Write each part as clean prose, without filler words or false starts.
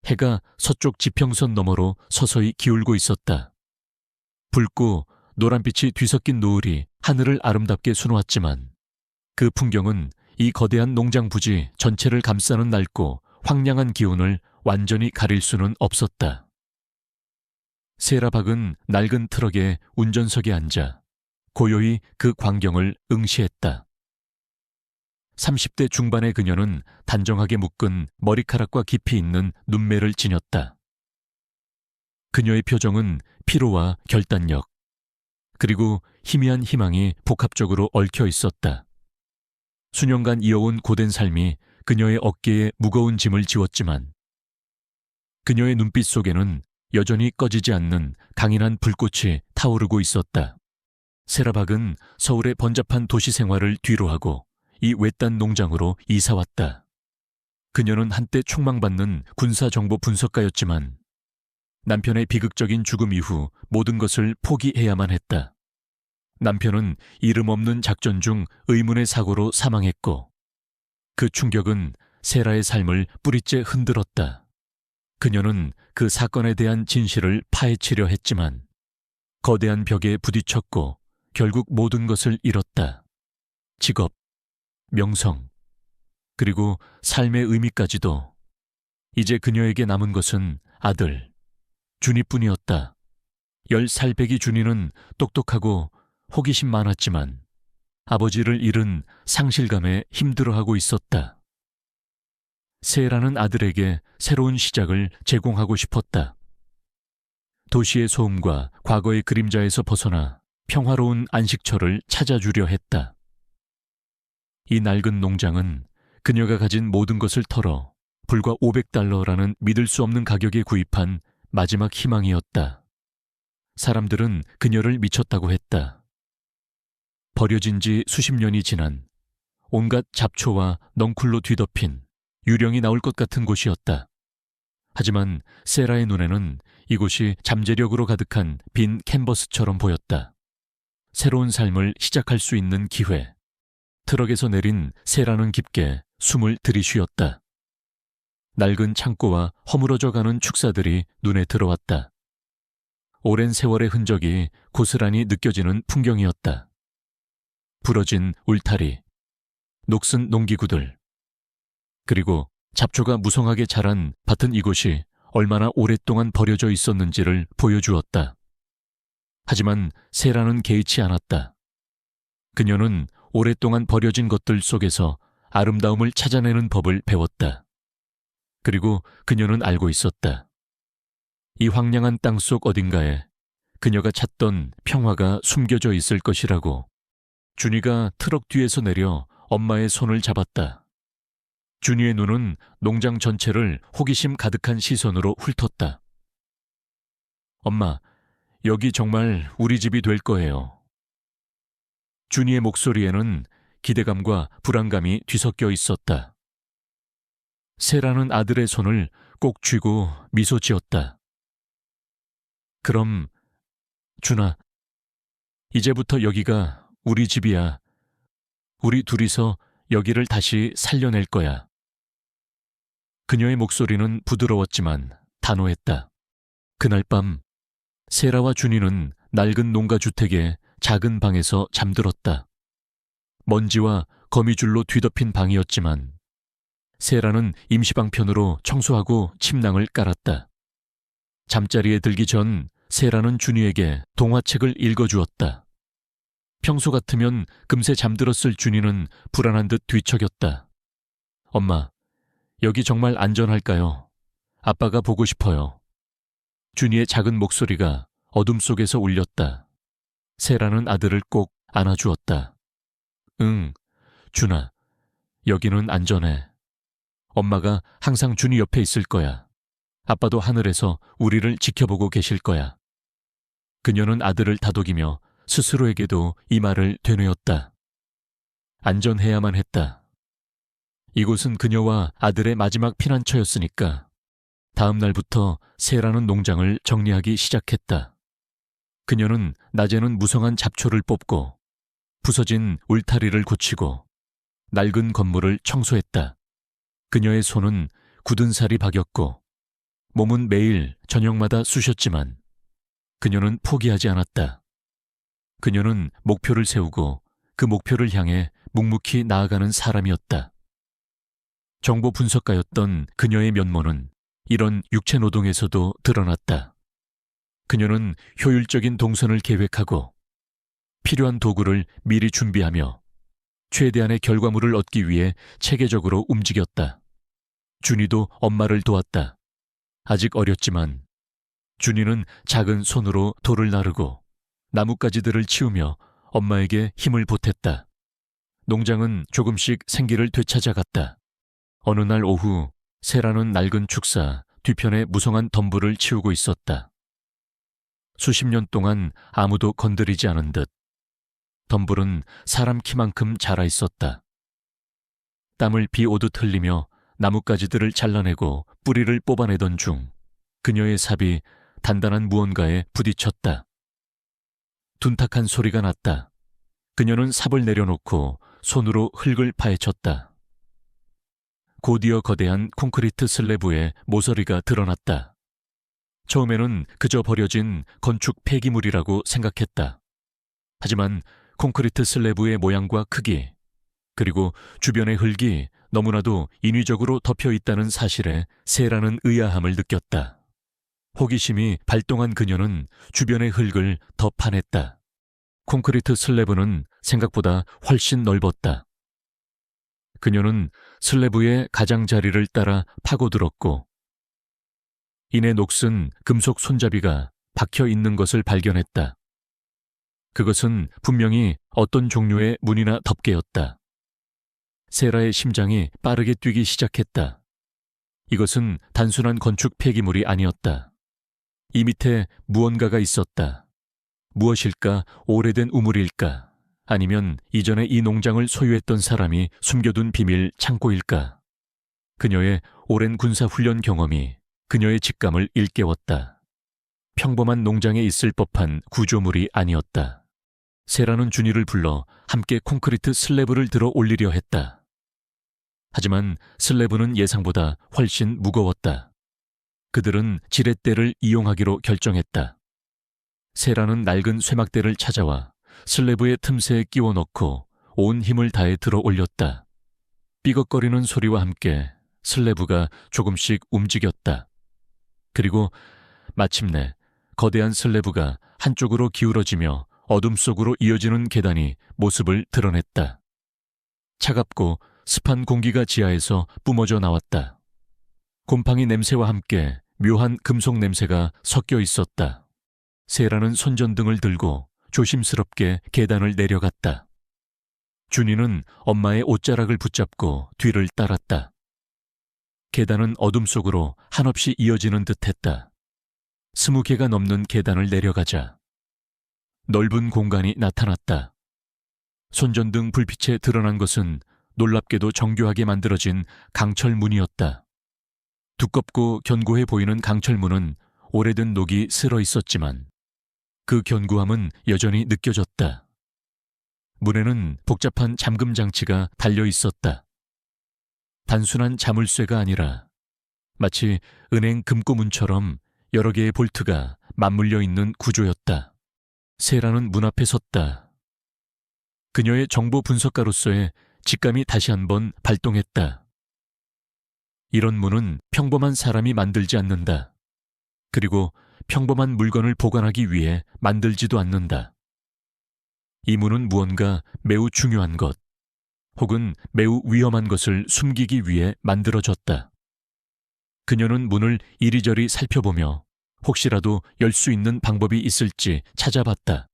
해가 서쪽 지평선 너머로 서서히 기울고 있었다. 붉고 노란빛이 뒤섞인 노을이 하늘을 아름답게 수놓았지만 그 풍경은 이 거대한 농장 부지 전체를 감싸는 낡고 황량한 기운을 완전히 가릴 수는 없었다. 세라박은 낡은 트럭의 운전석에 앉아 고요히 그 광경을 응시했다. 30대 중반의 그녀는 단정하게 묶은 머리카락과 깊이 있는 눈매를 지녔다. 그녀의 표정은 피로와 결단력, 그리고 희미한 희망이 복합적으로 얽혀 있었다. 수년간 이어온 고된 삶이 그녀의 어깨에 무거운 짐을 지웠지만 그녀의 눈빛 속에는 여전히 꺼지지 않는 강인한 불꽃이 타오르고 있었다. 세라박은 서울의 번잡한 도시 생활을 뒤로하고 이 외딴 농장으로 이사왔다. 그녀는 한때 촉망받는 군사정보 분석가였지만 남편의 비극적인 죽음 이후 모든 것을 포기해야만 했다. 남편은 이름 없는 작전 중 의문의 사고로 사망했고 그 충격은 세라의 삶을 뿌리째 흔들었다. 그녀는 그 사건에 대한 진실을 파헤치려 했지만 거대한 벽에 부딪혔고 결국 모든 것을 잃었다. 직업, 명성, 그리고 삶의 의미까지도. 이제 그녀에게 남은 것은 아들, 준이뿐이었다. 10살배기 준이는 똑똑하고 호기심 많았지만 아버지를 잃은 상실감에 힘들어하고 있었다. 세라는 아들에게 새로운 시작을 제공하고 싶었다. 도시의 소음과 과거의 그림자에서 벗어나 평화로운 안식처를 찾아주려 했다. 이 낡은 농장은 그녀가 가진 모든 것을 털어 불과 $500라는 믿을 수 없는 가격에 구입한 마지막 희망이었다. 사람들은 그녀를 미쳤다고 했다. 버려진 지 수십 년이 지난 온갖 잡초와 넝쿨로 뒤덮인 유령이 나올 것 같은 곳이었다. 하지만 세라의 눈에는 이곳이 잠재력으로 가득한 빈 캔버스처럼 보였다. 새로운 삶을 시작할 수 있는 기회. 트럭에서 내린 세라는 깊게 숨을 들이쉬었다. 낡은 창고와 허물어져가는 축사들이 눈에 들어왔다. 오랜 세월의 흔적이 고스란히 느껴지는 풍경이었다. 부러진 울타리, 녹슨 농기구들, 그리고 잡초가 무성하게 자란 밭은 이곳이 얼마나 오랫동안 버려져 있었는지를 보여주었다. 하지만 세라는 개의치 않았다. 그녀는 오랫동안 버려진 것들 속에서 아름다움을 찾아내는 법을 배웠다. 그리고 그녀는 알고 있었다. 이 황량한 땅속 어딘가에 그녀가 찾던 평화가 숨겨져 있을 것이라고. 준이가 트럭 뒤에서 내려 엄마의 손을 잡았다. 준이의 눈은 농장 전체를 호기심 가득한 시선으로 훑었다. 엄마, 여기 정말 우리 집이 될 거예요. 준이의 목소리에는 기대감과 불안감이 뒤섞여 있었다. 세라는 아들의 손을 꼭 쥐고 미소 지었다. 그럼, 준아, 이제부터 여기가 우리 집이야. 우리 둘이서 여기를 다시 살려낼 거야. 그녀의 목소리는 부드러웠지만 단호했다. 그날 밤, 세라와 준이는 낡은 농가주택의 작은 방에서 잠들었다. 먼지와 거미줄로 뒤덮인 방이었지만 세라는 임시방편으로 청소하고 침낭을 깔았다. 잠자리에 들기 전 세라는 준이에게 동화책을 읽어주었다. 평소 같으면 금세 잠들었을 준이는 불안한 듯 뒤척였다. 엄마, 여기 정말 안전할까요? 아빠가 보고 싶어요. 준이의 작은 목소리가 어둠 속에서 울렸다. 세라는 아들을 꼭 안아주었다. 응, 준아, 여기는 안전해. 엄마가 항상 준이 옆에 있을 거야. 아빠도 하늘에서 우리를 지켜보고 계실 거야. 그녀는 아들을 다독이며 스스로에게도 이 말을 되뇌었다. 안전해야만 했다. 이곳은 그녀와 아들의 마지막 피난처였으니까 다음 날부터 세라는 농장을 정리하기 시작했다. 그녀는 낮에는 무성한 잡초를 뽑고 부서진 울타리를 고치고 낡은 건물을 청소했다. 그녀의 손은 굳은 살이 박였고 몸은 매일 저녁마다 쑤셨지만 그녀는 포기하지 않았다. 그녀는 목표를 세우고 그 목표를 향해 묵묵히 나아가는 사람이었다. 정보 분석가였던 그녀의 면모는 이런 육체 노동에서도 드러났다. 그녀는 효율적인 동선을 계획하고 필요한 도구를 미리 준비하며 최대한의 결과물을 얻기 위해 체계적으로 움직였다. 준이도 엄마를 도왔다. 아직 어렸지만 준이는 작은 손으로 돌을 나르고 나뭇가지들을 치우며 엄마에게 힘을 보탰다. 농장은 조금씩 생기를 되찾아갔다. 어느 날 오후 세라는 낡은 축사 뒤편에 무성한 덤불을 치우고 있었다. 수십 년 동안 아무도 건드리지 않은 듯 덤불은 사람 키만큼 자라 있었다. 땀을 비 오듯 흘리며 나뭇가지들을 잘라내고 뿌리를 뽑아내던 중 그녀의 삽이 단단한 무언가에 부딪혔다. 둔탁한 소리가 났다. 그녀는 삽을 내려놓고 손으로 흙을 파헤쳤다. 곧이어 거대한 콘크리트 슬래브에 모서리가 드러났다. 처음에는 그저 버려진 건축 폐기물이라고 생각했다. 하지만 콘크리트 슬래브의 모양과 크기, 그리고 주변의 흙이 너무나도 인위적으로 덮여 있다는 사실에 세라는 의아함을 느꼈다. 호기심이 발동한 그녀는 주변의 흙을 더 파냈다. 콘크리트 슬래브는 생각보다 훨씬 넓었다. 그녀는 슬래브의 가장자리를 따라 파고들었고 이내 녹슨 금속 손잡이가 박혀 있는 것을 발견했다. 그것은 분명히 어떤 종류의 문이나 덮개였다. 세라의 심장이 빠르게 뛰기 시작했다. 이것은 단순한 건축 폐기물이 아니었다. 이 밑에 무언가가 있었다. 무엇일까? 오래된 우물일까? 아니면 이전에 이 농장을 소유했던 사람이 숨겨둔 비밀 창고일까? 그녀의 오랜 군사훈련 경험이 그녀의 직감을 일깨웠다. 평범한 농장에 있을 법한 구조물이 아니었다. 세라는 준이를 불러 함께 콘크리트 슬래브를 들어 올리려 했다. 하지만 슬래브는 예상보다 훨씬 무거웠다. 그들은 지렛대를 이용하기로 결정했다. 세라는 낡은 쇠막대를 찾아와 슬래브의 틈새에 끼워 넣고 온 힘을 다해 들어 올렸다. 삐걱거리는 소리와 함께 슬래브가 조금씩 움직였다. 그리고 마침내 거대한 슬래브가 한쪽으로 기울어지며 어둠 속으로 이어지는 계단이 모습을 드러냈다. 차갑고 습한 공기가 지하에서 뿜어져 나왔다. 곰팡이 냄새와 함께 묘한 금속 냄새가 섞여 있었다. 세라는 손전등을 들고 조심스럽게 계단을 내려갔다. 준이는 엄마의 옷자락을 붙잡고 뒤를 따랐다. 계단은 어둠 속으로 한없이 이어지는 듯했다. 20개가 넘는 계단을 내려가자 넓은 공간이 나타났다. 손전등 불빛에 드러난 것은 놀랍게도 정교하게 만들어진 강철문이었다. 두껍고 견고해 보이는 강철문은 오래된 녹이 슬어 있었지만 그 견고함은 여전히 느껴졌다. 문에는 복잡한 잠금 장치가 달려 있었다. 단순한 자물쇠가 아니라 마치 은행 금고문처럼 여러 개의 볼트가 맞물려 있는 구조였다. 세라는 문 앞에 섰다. 그녀의 정보 분석가로서의 직감이 다시 한번 발동했다. 이런 문은 평범한 사람이 만들지 않는다. 그리고 평범한 물건을 보관하기 위해 만들지도 않는다. 이 문은 무언가 매우 중요한 것, 혹은 매우 위험한 것을 숨기기 위해 만들어졌다. 그녀는 문을 이리저리 살펴보며 혹시라도 열 수 있는 방법이 있을지 찾아봤다.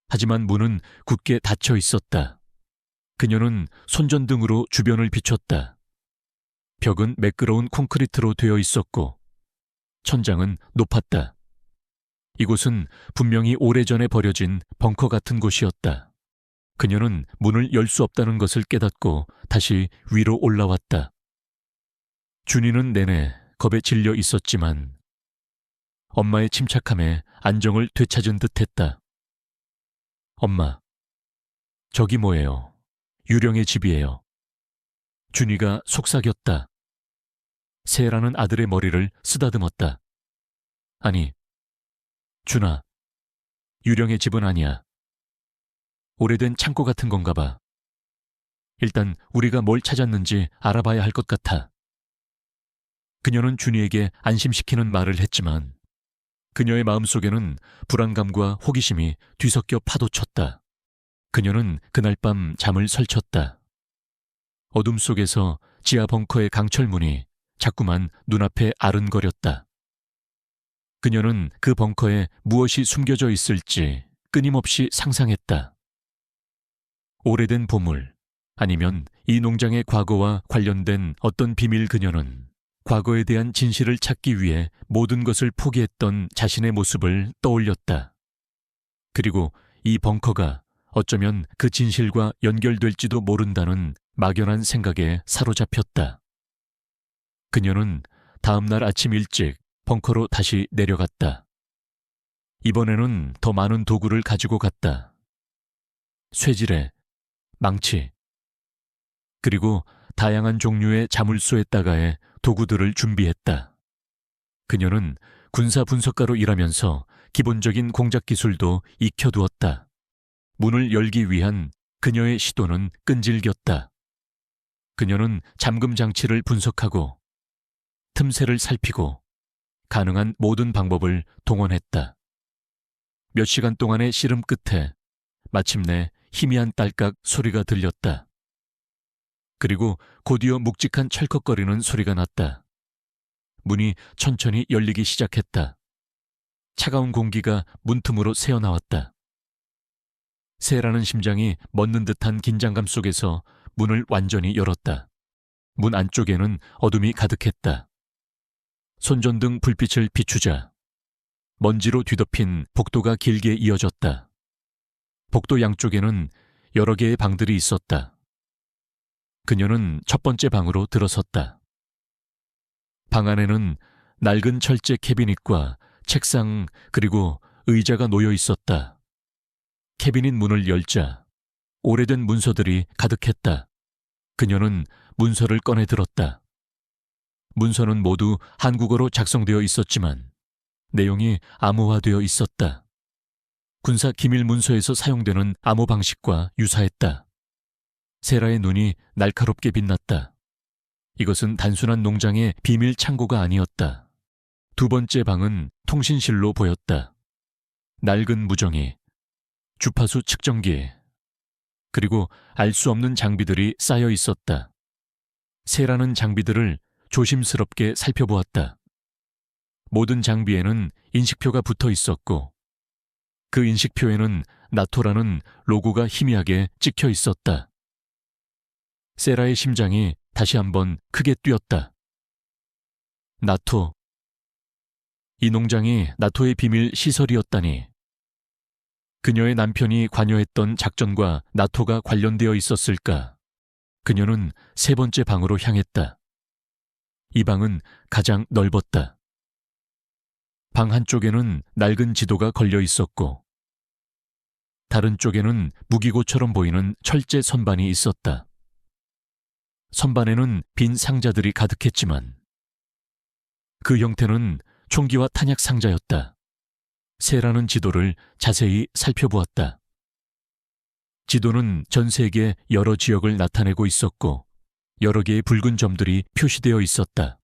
하지만 문은 굳게 닫혀 있었다. 그녀는 손전등으로 주변을 비췄다. 벽은 매끄러운 콘크리트로 되어 있었고 천장은 높았다. 이곳은 분명히 오래전에 버려진 벙커 같은 곳이었다. 그녀는 문을 열 수 없다는 것을 깨닫고 다시 위로 올라왔다. 준이는 내내 겁에 질려 있었지만 엄마의 침착함에 안정을 되찾은 듯했다. 엄마, 저기 뭐예요? 유령의 집이에요. 준이가 속삭였다. 세라는 아들의 머리를 쓰다듬었다. 아니, 준아, 유령의 집은 아니야. 오래된 창고 같은 건가 봐. 일단 우리가 뭘 찾았는지 알아봐야 할 것 같아. 그녀는 준이에게 안심시키는 말을 했지만 그녀의 마음속에는 불안감과 호기심이 뒤섞여 파도쳤다. 그녀는 그날 밤 잠을 설쳤다. 어둠 속에서 지하 벙커의 강철문이 자꾸만 눈앞에 아른거렸다. 그녀는 그 벙커에 무엇이 숨겨져 있을지 끊임없이 상상했다. 오래된 보물, 아니면 이 농장의 과거와 관련된 어떤 비밀. 그녀는 과거에 대한 진실을 찾기 위해 모든 것을 포기했던 자신의 모습을 떠올렸다. 그리고 이 벙커가 어쩌면 그 진실과 연결될지도 모른다는 막연한 생각에 사로잡혔다. 그녀는 다음 날 아침 일찍 벙커로 다시 내려갔다. 이번에는 더 많은 도구를 가지고 갔다. 쇠지뢰, 망치, 그리고 다양한 종류의 자물쇠에다가의 도구들을 준비했다. 그녀는 군사 분석가로 일하면서 기본적인 공작 기술도 익혀두었다. 문을 열기 위한 그녀의 시도는 끈질겼다. 그녀는 잠금 장치를 분석하고 틈새를 살피고 가능한 모든 방법을 동원했다. 몇 시간 동안의 씨름 끝에 마침내 희미한 딸깍 소리가 들렸다. 그리고 곧이어 묵직한 철컥거리는 소리가 났다. 문이 천천히 열리기 시작했다. 차가운 공기가 문틈으로 새어나왔다. 세라는 심장이 멎는 듯한 긴장감 속에서 문을 완전히 열었다. 문 안쪽에는 어둠이 가득했다. 손전등 불빛을 비추자 먼지로 뒤덮인 복도가 길게 이어졌다. 복도 양쪽에는 여러 개의 방들이 있었다. 그녀는 첫 번째 방으로 들어섰다. 방 안에는 낡은 철제 캐비닛과 책상 그리고 의자가 놓여 있었다. 캐비닛 문을 열자 오래된 문서들이 가득했다. 그녀는 문서를 꺼내 들었다. 문서는 모두 한국어로 작성되어 있었지만 내용이 암호화되어 있었다. 군사 기밀 문서에서 사용되는 암호 방식과 유사했다. 세라의 눈이 날카롭게 빛났다. 이것은 단순한 농장의 비밀 창고가 아니었다. 두 번째 방은 통신실로 보였다. 낡은 무정이, 주파수 측정기, 그리고 알 수 없는 장비들이 쌓여 있었다. 세라는 장비들을 조심스럽게 살펴보았다. 모든 장비에는 인식표가 붙어 있었고 그 인식표에는 나토라는 로고가 희미하게 찍혀 있었다. 세라의 심장이 다시 한번 크게 뛰었다. 나토. 이 농장이 나토의 비밀 시설이었다니. 그녀의 남편이 관여했던 작전과 나토가 관련되어 있었을까? 그녀는 세 번째 방으로 향했다. 이 방은 가장 넓었다. 방 한쪽에는 낡은 지도가 걸려 있었고 다른 쪽에는 무기고처럼 보이는 철제 선반이 있었다. 선반에는 빈 상자들이 가득했지만 그 형태는 총기와 탄약 상자였다. 세라는 지도를 자세히 살펴보았다. 지도는 전 세계 여러 지역을 나타내고 있었고 여러 개의 붉은 점들이 표시되어 있었다.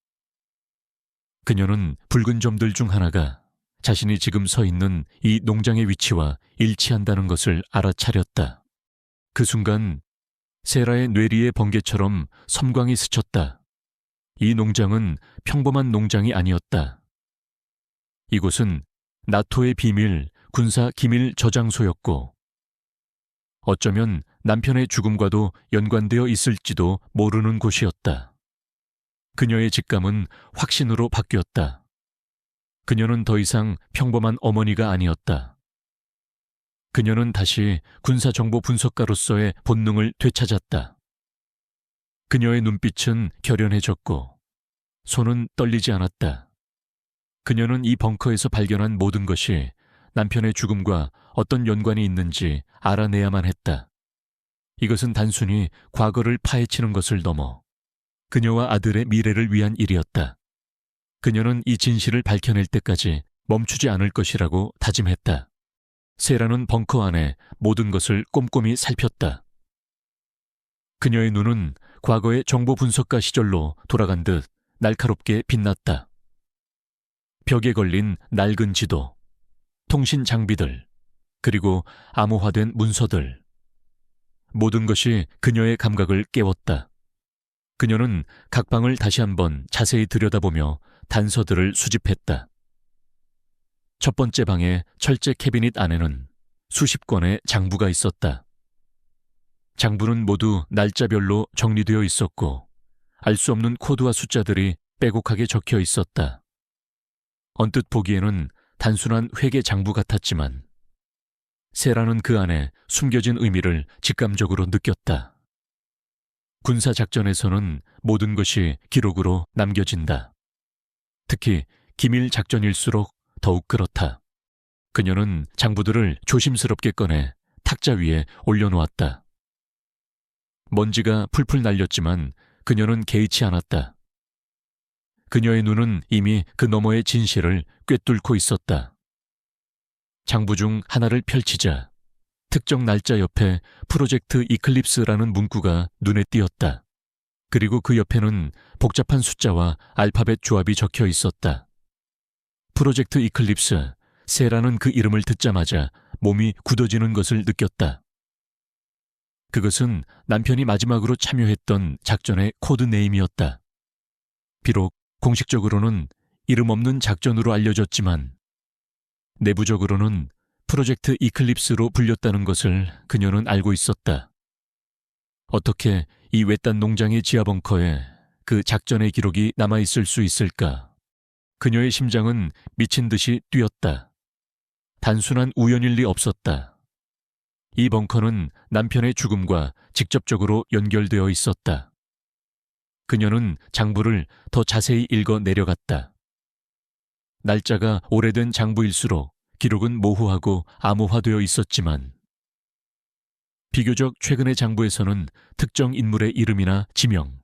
그녀는 붉은 점들 중 하나가 자신이 지금 서 있는 이 농장의 위치와 일치한다는 것을 알아차렸다. 그 순간 세라의 뇌리에 번개처럼 섬광이 스쳤다. 이 농장은 평범한 농장이 아니었다. 이곳은 나토의 비밀 군사 기밀 저장소였고 어쩌면 남편의 죽음과도 연관되어 있을지도 모르는 곳이었다. 그녀의 직감은 확신으로 바뀌었다. 그녀는 더 이상 평범한 어머니가 아니었다. 그녀는 다시 군사정보 분석가로서의 본능을 되찾았다. 그녀의 눈빛은 결연해졌고 손은 떨리지 않았다. 그녀는 이 벙커에서 발견한 모든 것이 남편의 죽음과 어떤 연관이 있는지 알아내야만 했다. 이것은 단순히 과거를 파헤치는 것을 넘어 그녀와 아들의 미래를 위한 일이었다. 그녀는 이 진실을 밝혀낼 때까지 멈추지 않을 것이라고 다짐했다. 세라는 벙커 안에 모든 것을 꼼꼼히 살폈다. 그녀의 눈은 과거의 정보 분석가 시절로 돌아간 듯 날카롭게 빛났다. 벽에 걸린 낡은 지도, 통신 장비들, 그리고 암호화된 문서들. 모든 것이 그녀의 감각을 깨웠다. 그녀는 각 방을 다시 한번 자세히 들여다보며 단서들을 수집했다. 첫 번째 방의 철제 캐비닛 안에는 수십 권의 장부가 있었다. 장부는 모두 날짜별로 정리되어 있었고 알 수 없는 코드와 숫자들이 빼곡하게 적혀 있었다. 언뜻 보기에는 단순한 회계 장부 같았지만 세라는 그 안에 숨겨진 의미를 직감적으로 느꼈다. 군사작전에서는 모든 것이 기록으로 남겨진다. 특히 기밀 작전일수록 더욱 그렇다. 그녀는 장부들을 조심스럽게 꺼내 탁자 위에 올려놓았다. 먼지가 풀풀 날렸지만 그녀는 개의치 않았다. 그녀의 눈은 이미 그 너머의 진실을 꿰뚫고 있었다. 장부 중 하나를 펼치자 특정 날짜 옆에 프로젝트 이클립스라는 문구가 눈에 띄었다. 그리고 그 옆에는 복잡한 숫자와 알파벳 조합이 적혀 있었다. 프로젝트 이클립스, 세라는 그 이름을 듣자마자 몸이 굳어지는 것을 느꼈다. 그것은 남편이 마지막으로 참여했던 작전의 코드네임이었다. 비록 공식적으로는 이름 없는 작전으로 알려졌지만 내부적으로는 프로젝트 이클립스로 불렸다는 것을 그녀는 알고 있었다. 어떻게 이 외딴 농장의 지하 벙커에 그 작전의 기록이 남아있을 수 있을까? 그녀의 심장은 미친 듯이 뛰었다. 단순한 우연일 리 없었다. 이 벙커는 남편의 죽음과 직접적으로 연결되어 있었다. 그녀는 장부를 더 자세히 읽어 내려갔다. 날짜가 오래된 장부일수록 기록은 모호하고 암호화되어 있었지만 비교적 최근의 장부에서는 특정 인물의 이름이나 지명,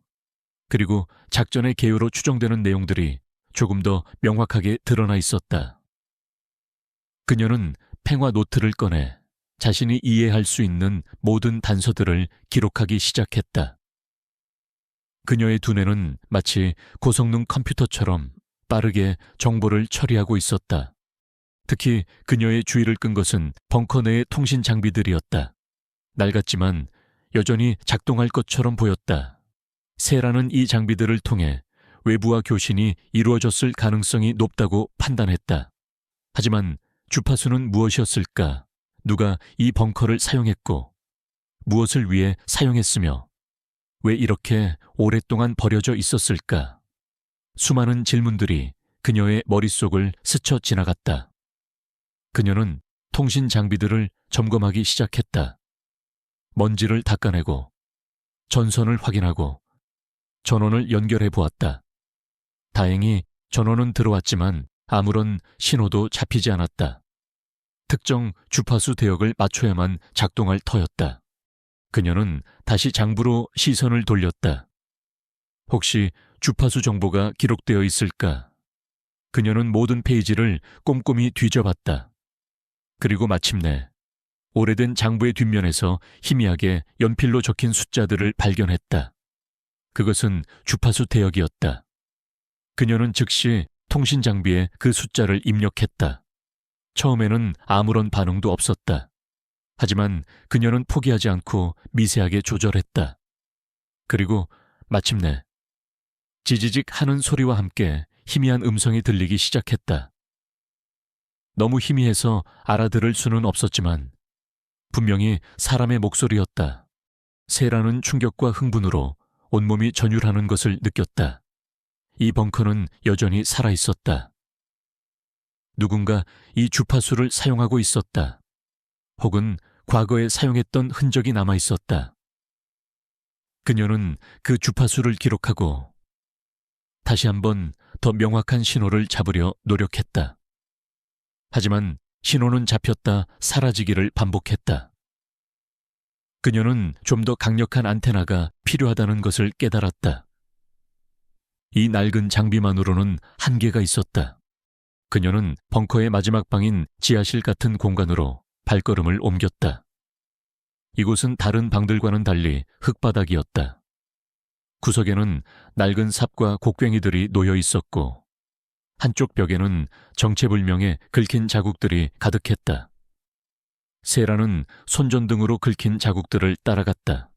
그리고 작전의 개요로 추정되는 내용들이 조금 더 명확하게 드러나 있었다. 그녀는 펜과 노트를 꺼내 자신이 이해할 수 있는 모든 단서들을 기록하기 시작했다. 그녀의 두뇌는 마치 고성능 컴퓨터처럼 빠르게 정보를 처리하고 있었다. 특히 그녀의 주의를 끈 것은 벙커 내의 통신 장비들이었다. 낡았지만 여전히 작동할 것처럼 보였다. 세라는 이 장비들을 통해 외부와 교신이 이루어졌을 가능성이 높다고 판단했다. 하지만 주파수는 무엇이었을까? 누가 이 벙커를 사용했고 무엇을 위해 사용했으며 왜 이렇게 오랫동안 버려져 있었을까? 수많은 질문들이 그녀의 머릿속을 스쳐 지나갔다. 그녀는 통신 장비들을 점검하기 시작했다. 먼지를 닦아내고 전선을 확인하고 전원을 연결해 보았다. 다행히 전원은 들어왔지만 아무런 신호도 잡히지 않았다. 특정 주파수 대역을 맞춰야만 작동할 터였다. 그녀는 다시 장부로 시선을 돌렸다. 혹시 주파수 정보가 기록되어 있을까? 그녀는 모든 페이지를 꼼꼼히 뒤져봤다. 그리고 마침내 오래된 장부의 뒷면에서 희미하게 연필로 적힌 숫자들을 발견했다. 그것은 주파수 대역이었다. 그녀는 즉시 통신 장비에 그 숫자를 입력했다. 처음에는 아무런 반응도 없었다. 하지만 그녀는 포기하지 않고 미세하게 조절했다. 그리고 마침내 지지직 하는 소리와 함께 희미한 음성이 들리기 시작했다. 너무 희미해서 알아들을 수는 없었지만 분명히 사람의 목소리였다. 세라는 충격과 흥분으로 온몸이 전율하는 것을 느꼈다. 이 벙커는 여전히 살아있었다. 누군가 이 주파수를 사용하고 있었다. 혹은 과거에 사용했던 흔적이 남아있었다. 그녀는 그 주파수를 기록하고 다시 한번 더 명확한 신호를 잡으려 노력했다. 하지만 신호는 잡혔다 사라지기를 반복했다. 그녀는 좀 더 강력한 안테나가 필요하다는 것을 깨달았다. 이 낡은 장비만으로는 한계가 있었다. 그녀는 벙커의 마지막 방인 지하실 같은 공간으로 발걸음을 옮겼다. 이곳은 다른 방들과는 달리 흙바닥이었다. 구석에는 낡은 삽과 곡괭이들이 놓여 있었고 한쪽 벽에는 정체불명의 긁힌 자국들이 가득했다. 세라는 손전등으로 긁힌 자국들을 따라갔다.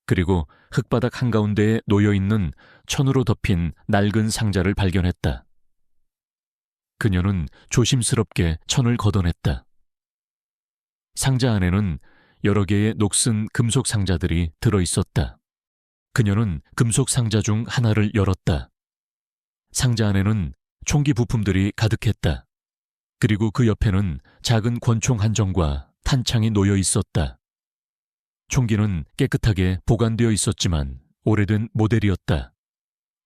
그리고 흙바닥 한가운데에 놓여있는 천으로 덮인 낡은 상자를 발견했다. 그녀는 조심스럽게 천을 걷어냈다. 상자 안에는 여러 개의 녹슨 금속 상자들이 들어있었다. 그녀는 금속 상자 중 하나를 열었다. 상자 안에는 총기 부품들이 가득했다. 그리고 그 옆에는 작은 권총 한 정과 탄창이 놓여 있었다. 총기는 깨끗하게 보관되어 있었지만 오래된 모델이었다.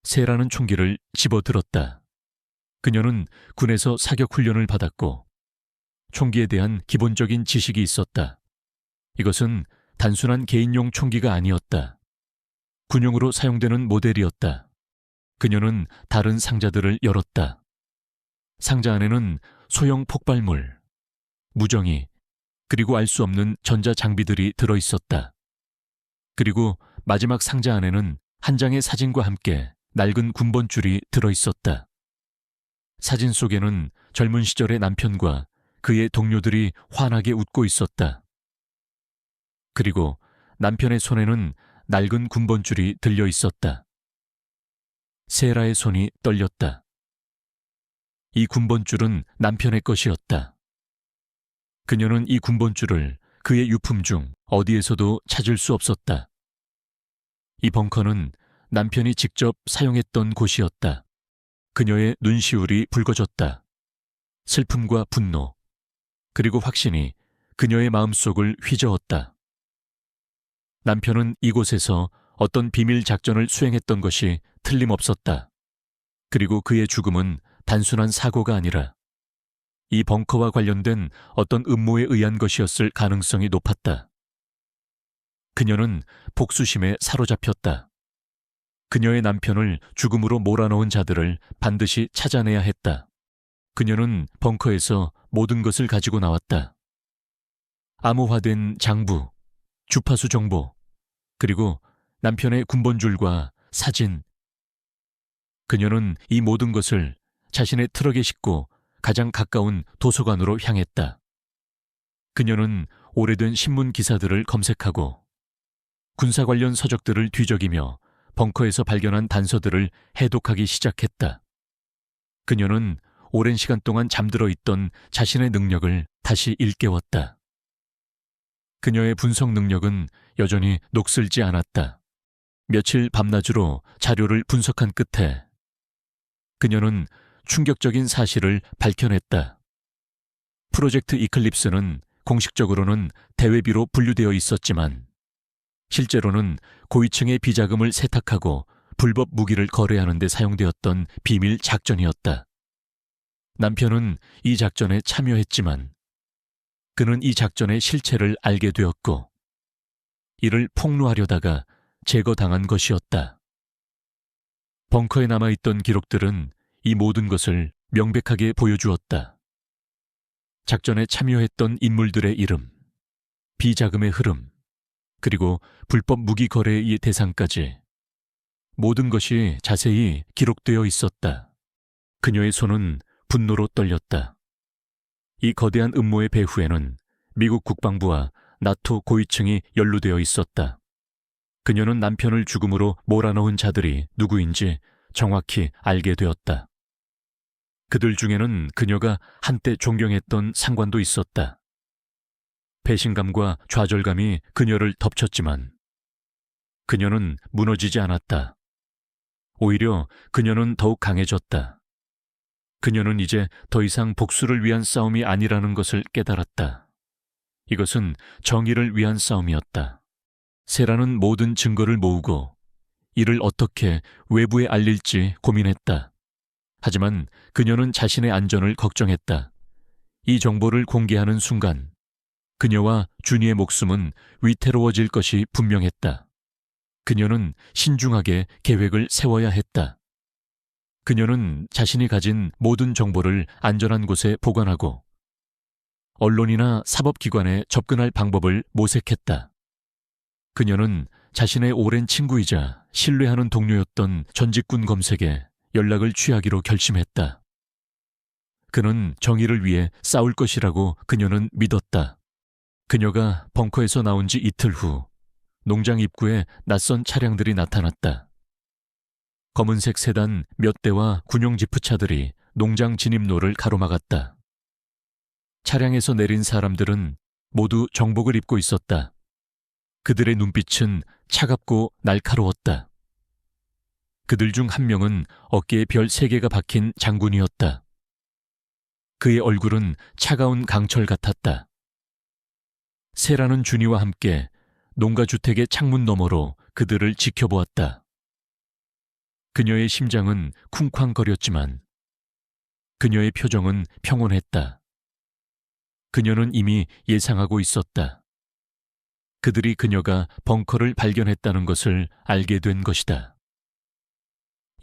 세라는 총기를 집어들었다. 그녀는 군에서 사격 훈련을 받았고 총기에 대한 기본적인 지식이 있었다. 이것은 단순한 개인용 총기가 아니었다. 군용으로 사용되는 모델이었다. 그녀는 다른 상자들을 열었다. 상자 안에는 소형 폭발물, 무정이, 그리고 알 수 없는 전자장비들이 들어있었다. 그리고 마지막 상자 안에는 한 장의 사진과 함께 낡은 군번줄이 들어있었다. 사진 속에는 젊은 시절의 남편과 그의 동료들이 환하게 웃고 있었다. 그리고 남편의 손에는 낡은 군번줄이 들려 있었다. 세라의 손이 떨렸다. 이 군번줄은 남편의 것이었다. 그녀는 이 군번줄을 그의 유품 중 어디에서도 찾을 수 없었다. 이 벙커는 남편이 직접 사용했던 곳이었다. 그녀의 눈시울이 붉어졌다. 슬픔과 분노, 그리고 확신이 그녀의 마음속을 휘저었다. 남편은 이곳에서 어떤 비밀 작전을 수행했던 것이 틀림없었다. 그리고 그의 죽음은 단순한 사고가 아니라 이 벙커와 관련된 어떤 음모에 의한 것이었을 가능성이 높았다. 그녀는 복수심에 사로잡혔다. 그녀의 남편을 죽음으로 몰아넣은 자들을 반드시 찾아내야 했다. 그녀는 벙커에서 모든 것을 가지고 나왔다. 암호화된 장부, 주파수 정보, 그리고 남편의 군번줄과 사진. 그녀는 이 모든 것을 자신의 트럭에 싣고 가장 가까운 도서관으로 향했다. 그녀는 오래된 신문 기사들을 검색하고 군사 관련 서적들을 뒤적이며 벙커에서 발견한 단서들을 해독하기 시작했다. 그녀는 오랜 시간 동안 잠들어 있던 자신의 능력을 다시 일깨웠다. 그녀의 분석 능력은 여전히 녹슬지 않았다. 며칠 밤낮으로 자료를 분석한 끝에 그녀는 충격적인 사실을 밝혀냈다. 프로젝트 이클립스는 공식적으로는 대외비로 분류되어 있었지만 실제로는 고위층의 비자금을 세탁하고 불법 무기를 거래하는 데 사용되었던 비밀 작전이었다. 남편은 이 작전에 참여했지만 그는 이 작전의 실체를 알게 되었고 이를 폭로하려다가 제거당한 것이었다. 벙커에 남아있던 기록들은 이 모든 것을 명백하게 보여주었다. 작전에 참여했던 인물들의 이름, 비자금의 흐름, 그리고 불법 무기 거래의 대상까지 모든 것이 자세히 기록되어 있었다. 그녀의 손은 분노로 떨렸다. 이 거대한 음모의 배후에는 미국 국방부와 나토 고위층이 연루되어 있었다. 그녀는 남편을 죽음으로 몰아넣은 자들이 누구인지 정확히 알게 되었다. 그들 중에는 그녀가 한때 존경했던 상관도 있었다. 배신감과 좌절감이 그녀를 덮쳤지만 그녀는 무너지지 않았다. 오히려 그녀는 더욱 강해졌다. 그녀는 이제 더 이상 복수를 위한 싸움이 아니라는 것을 깨달았다. 이것은 정의를 위한 싸움이었다. 세라는 모든 증거를 모으고 이를 어떻게 외부에 알릴지 고민했다. 하지만 그녀는 자신의 안전을 걱정했다. 이 정보를 공개하는 순간 그녀와 주니의 목숨은 위태로워질 것이 분명했다. 그녀는 신중하게 계획을 세워야 했다. 그녀는 자신이 가진 모든 정보를 안전한 곳에 보관하고 언론이나 사법기관에 접근할 방법을 모색했다. 그녀는 자신의 오랜 친구이자 신뢰하는 동료였던 전직군 검색에 연락을 취하기로 결심했다. 그는 정의를 위해 싸울 것이라고 그녀는 믿었다. 그녀가 벙커에서 나온 지 이틀 후 농장 입구에 낯선 차량들이 나타났다. 검은색 세단 몇 대와 군용 지프차들이 농장 진입로를 가로막았다. 차량에서 내린 사람들은 모두 정복을 입고 있었다. 그들의 눈빛은 차갑고 날카로웠다. 그들 중 한 명은 어깨에 별 3개가 박힌 장군이었다. 그의 얼굴은 차가운 강철 같았다. 세라는 준이와 함께 농가주택의 창문 너머로 그들을 지켜보았다. 그녀의 심장은 쿵쾅거렸지만 그녀의 표정은 평온했다. 그녀는 이미 예상하고 있었다. 그들이 그녀가 벙커를 발견했다는 것을 알게 된 것이다.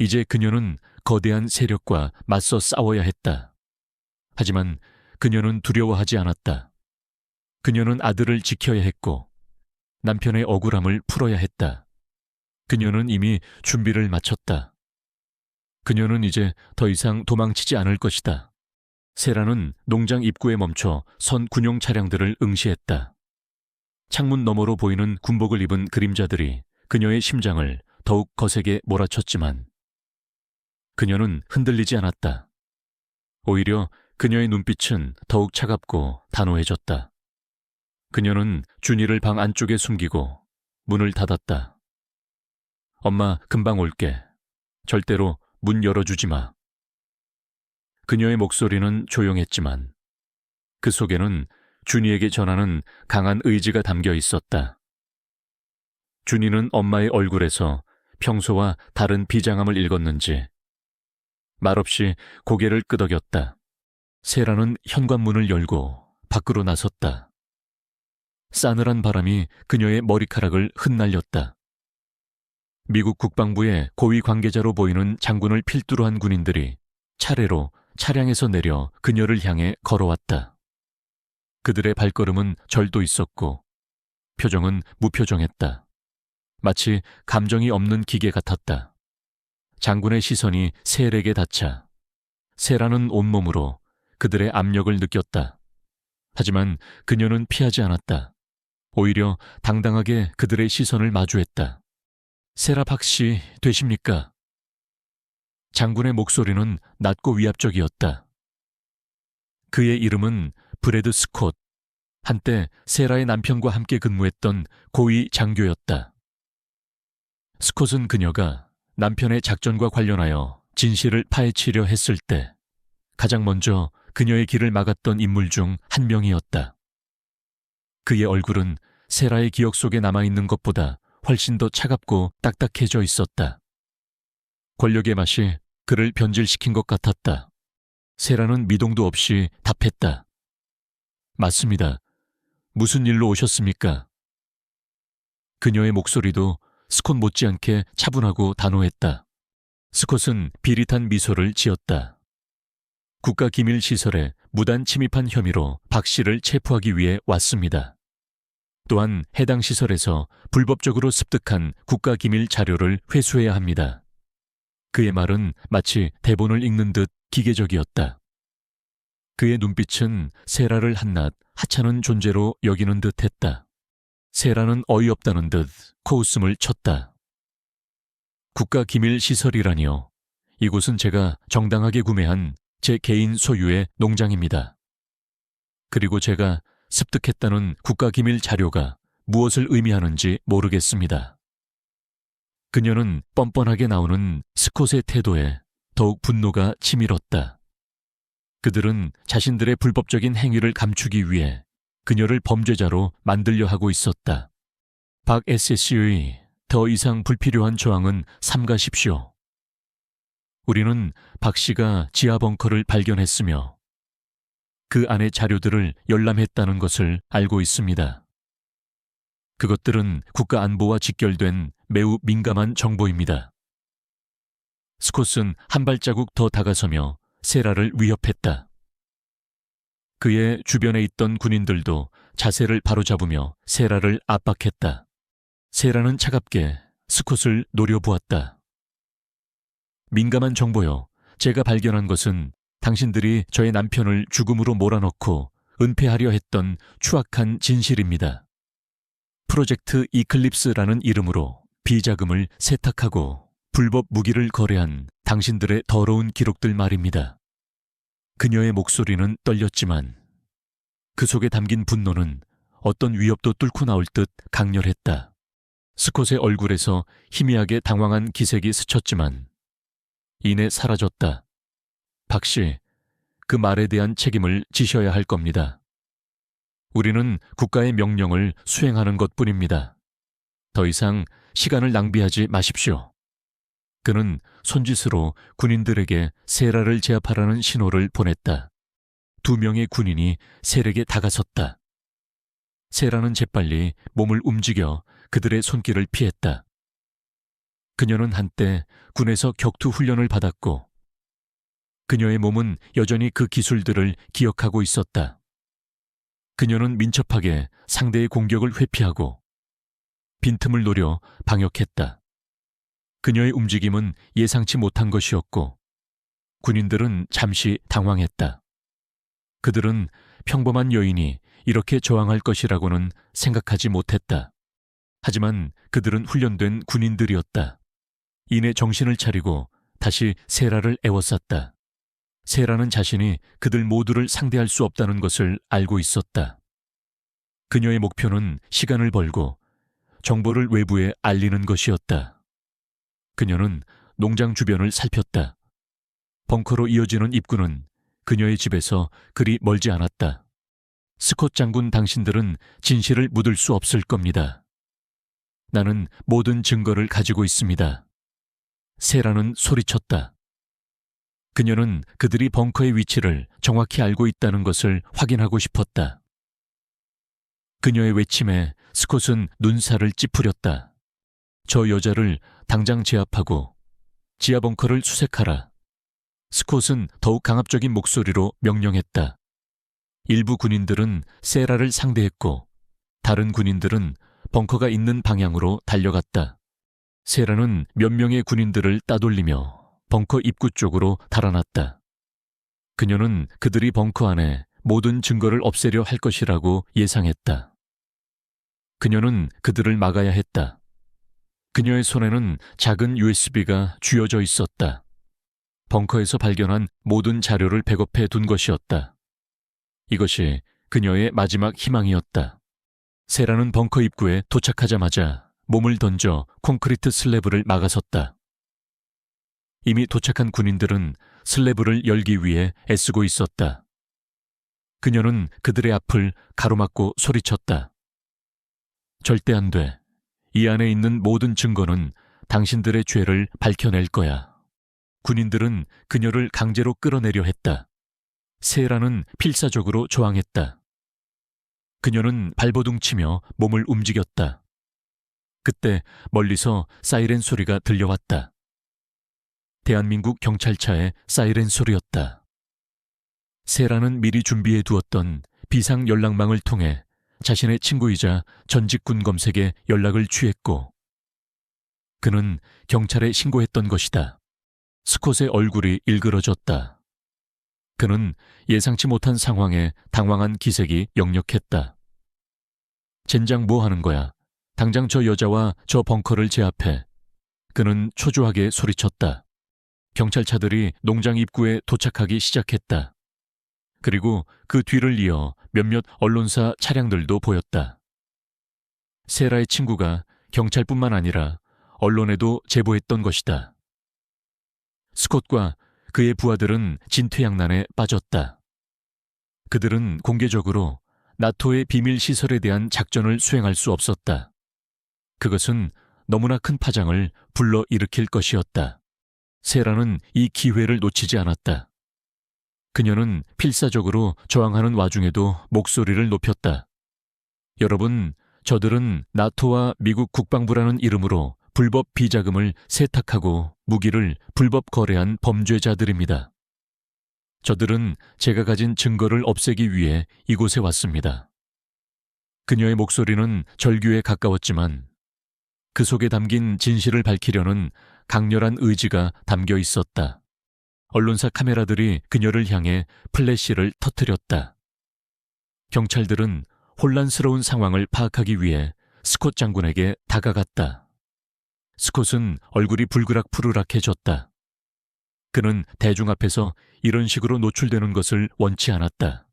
이제 그녀는 거대한 세력과 맞서 싸워야 했다. 하지만 그녀는 두려워하지 않았다. 그녀는 아들을 지켜야 했고 남편의 억울함을 풀어야 했다. 그녀는 이미 준비를 마쳤다. 그녀는 이제 더 이상 도망치지 않을 것이다. 세라는 농장 입구에 멈춰 선 군용 차량들을 응시했다. 창문 너머로 보이는 군복을 입은 그림자들이 그녀의 심장을 더욱 거세게 몰아쳤지만 그녀는 흔들리지 않았다. 오히려 그녀의 눈빛은 더욱 차갑고 단호해졌다. 그녀는 준이를 방 안쪽에 숨기고 문을 닫았다. 엄마, 금방 올게. 절대로 문 열어주지 마. 그녀의 목소리는 조용했지만 그 속에는 준이에게 전하는 강한 의지가 담겨 있었다. 준이는 엄마의 얼굴에서 평소와 다른 비장함을 읽었는지 말없이 고개를 끄덕였다. 세라는 현관문을 열고 밖으로 나섰다. 싸늘한 바람이 그녀의 머리카락을 흩날렸다. 미국 국방부의 고위 관계자로 보이는 장군을 필두로 한 군인들이 차례로 차량에서 내려 그녀를 향해 걸어왔다. 그들의 발걸음은 절도 있었고 표정은 무표정했다. 마치 감정이 없는 기계 같았다. 장군의 시선이 셀에게 닿자 세라는 온몸으로 그들의 압력을 느꼈다. 하지만 그녀는 피하지 않았다. 오히려 당당하게 그들의 시선을 마주했다. 세라 박씨 되십니까? 장군의 목소리는 낮고 위압적이었다. 그의 이름은 브래드 스콧, 한때 세라의 남편과 함께 근무했던 고위 장교였다. 스콧은 그녀가 남편의 작전과 관련하여 진실을 파헤치려 했을 때 가장 먼저 그녀의 길을 막았던 인물 중 한 명이었다. 그의 얼굴은 세라의 기억 속에 남아있는 것보다 훨씬 더 차갑고 딱딱해져 있었다. 권력의 맛이 그를 변질시킨 것 같았다. 세라는 미동도 없이 답했다. 맞습니다. 무슨 일로 오셨습니까? 그녀의 목소리도 스콧 못지않게 차분하고 단호했다. 스콧은 비릿한 미소를 지었다. 국가기밀시설에 무단 침입한 혐의로 박 씨를 체포하기 위해 왔습니다. 또한 해당 시설에서 불법적으로 습득한 국가기밀 자료를 회수해야 합니다. 그의 말은 마치 대본을 읽는 듯 기계적이었다. 그의 눈빛은 세라를 한낱 하찮은 존재로 여기는 듯 했다. 세라는 어이없다는 듯 코웃음을 쳤다. 국가기밀시설이라니요. 이곳은 제가 정당하게 구매한 제 개인 소유의 농장입니다. 그리고 제가 습득했다는 국가기밀 자료가 무엇을 의미하는지 모르겠습니다. 그녀는 뻔뻔하게 나오는 스콧의 태도에 더욱 분노가 치밀었다. 그들은 자신들의 불법적인 행위를 감추기 위해 그녀를 범죄자로 만들려 하고 있었다. 박 SS의 더 이상 불필요한 저항은 삼가십시오. 우리는 박 씨가 지하 벙커를 발견했으며 그 안의 자료들을 열람했다는 것을 알고 있습니다. 그것들은 국가 안보와 직결된 매우 민감한 정보입니다. 스콧은 한 발자국 더 다가서며 세라를 위협했다. 그의 주변에 있던 군인들도 자세를 바로잡으며 세라를 압박했다. 세라는 차갑게 스콧을 노려보았다. 민감한 정보요. 제가 발견한 것은 당신들이 저의 남편을 죽음으로 몰아넣고 은폐하려 했던 추악한 진실입니다. 프로젝트 이클립스라는 이름으로 비자금을 세탁하고 불법 무기를 거래한 당신들의 더러운 기록들 말입니다. 그녀의 목소리는 떨렸지만 그 속에 담긴 분노는 어떤 위협도 뚫고 나올 듯 강렬했다. 스콧의 얼굴에서 희미하게 당황한 기색이 스쳤지만 이내 사라졌다. 박씨, 그 말에 대한 책임을 지셔야 할 겁니다. 우리는 국가의 명령을 수행하는 것뿐입니다. 더 이상 시간을 낭비하지 마십시오. 그는 손짓으로 군인들에게 세라를 제압하라는 신호를 보냈다. 2명의 군인이 세락에 다가섰다. 세라는 재빨리 몸을 움직여 그들의 손길을 피했다. 그녀는 한때 군에서 격투 훈련을 받았고 그녀의 몸은 여전히 그 기술들을 기억하고 있었다. 그녀는 민첩하게 상대의 공격을 회피하고 빈틈을 노려 방역했다. 그녀의 움직임은 예상치 못한 것이었고 군인들은 잠시 당황했다. 그들은 평범한 여인이 이렇게 저항할 것이라고는 생각하지 못했다. 하지만 그들은 훈련된 군인들이었다. 이내 정신을 차리고 다시 세라를 에워쌌다. 세라는 자신이 그들 모두를 상대할 수 없다는 것을 알고 있었다. 그녀의 목표는 시간을 벌고 정보를 외부에 알리는 것이었다. 그녀는 농장 주변을 살폈다. 벙커로 이어지는 입구는 그녀의 집에서 그리 멀지 않았다. 스콧 장군, 당신들은 진실을 묻을 수 없을 겁니다. 나는 모든 증거를 가지고 있습니다. 세라는 소리쳤다. 그녀는 그들이 벙커의 위치를 정확히 알고 있다는 것을 확인하고 싶었다. 그녀의 외침에 스콧은 눈살을 찌푸렸다. 저 여자를 당장 제압하고 지하 벙커를 수색하라. 스콧은 더욱 강압적인 목소리로 명령했다. 일부 군인들은 세라를 상대했고 다른 군인들은 벙커가 있는 방향으로 달려갔다. 세라는 몇 명의 군인들을 따돌리며 벙커 입구 쪽으로 달아났다. 그녀는 그들이 벙커 안에 모든 증거를 없애려 할 것이라고 예상했다. 그녀는 그들을 막아야 했다. 그녀의 손에는 작은 USB가 쥐어져 있었다. 벙커에서 발견한 모든 자료를 백업해 둔 것이었다. 이것이 그녀의 마지막 희망이었다. 세라는 벙커 입구에 도착하자마자 몸을 던져 콘크리트 슬래브를 막아섰다. 이미 도착한 군인들은 슬래브를 열기 위해 애쓰고 있었다. 그녀는 그들의 앞을 가로막고 소리쳤다. 절대 안 돼. 이 안에 있는 모든 증거는 당신들의 죄를 밝혀낼 거야. 군인들은 그녀를 강제로 끌어내려 했다. 세라는 필사적으로 저항했다. 그녀는 발버둥치며 몸을 움직였다. 그때 멀리서 사이렌 소리가 들려왔다. 대한민국 경찰차의 사이렌 소리였다. 세라는 미리 준비해 두었던 비상 연락망을 통해 자신의 친구이자 전직 군 검색에 연락을 취했고 그는 경찰에 신고했던 것이다. 스콧의 얼굴이 일그러졌다. 그는 예상치 못한 상황에 당황한 기색이 역력했다. 젠장 뭐 하는 거야? 당장 저 여자와 저 벙커를 제압해. 그는 초조하게 소리쳤다. 경찰차들이 농장 입구에 도착하기 시작했다. 그리고 그 뒤를 이어 몇몇 언론사 차량들도 보였다. 세라의 친구가 경찰뿐만 아니라 언론에도 제보했던 것이다. 스콧과 그의 부하들은 진퇴양난에 빠졌다. 그들은 공개적으로 나토의 비밀 시설에 대한 작전을 수행할 수 없었다. 그것은 너무나 큰 파장을 불러일으킬 것이었다. 세라는 이 기회를 놓치지 않았다. 그녀는 필사적으로 저항하는 와중에도 목소리를 높였다. 여러분, 저들은 나토와 미국 국방부라는 이름으로 불법 비자금을 세탁하고 무기를 불법 거래한 범죄자들입니다. 저들은 제가 가진 증거를 없애기 위해 이곳에 왔습니다. 그녀의 목소리는 절규에 가까웠지만 그 속에 담긴 진실을 밝히려는 강렬한 의지가 담겨 있었다. 언론사 카메라들이 그녀를 향해 플래시를 터뜨렸다. 경찰들은 혼란스러운 상황을 파악하기 위해 스콧 장군에게 다가갔다. 스콧은 얼굴이 불그락푸르락해졌다. 그는 대중 앞에서 이런 식으로 노출되는 것을 원치 않았다.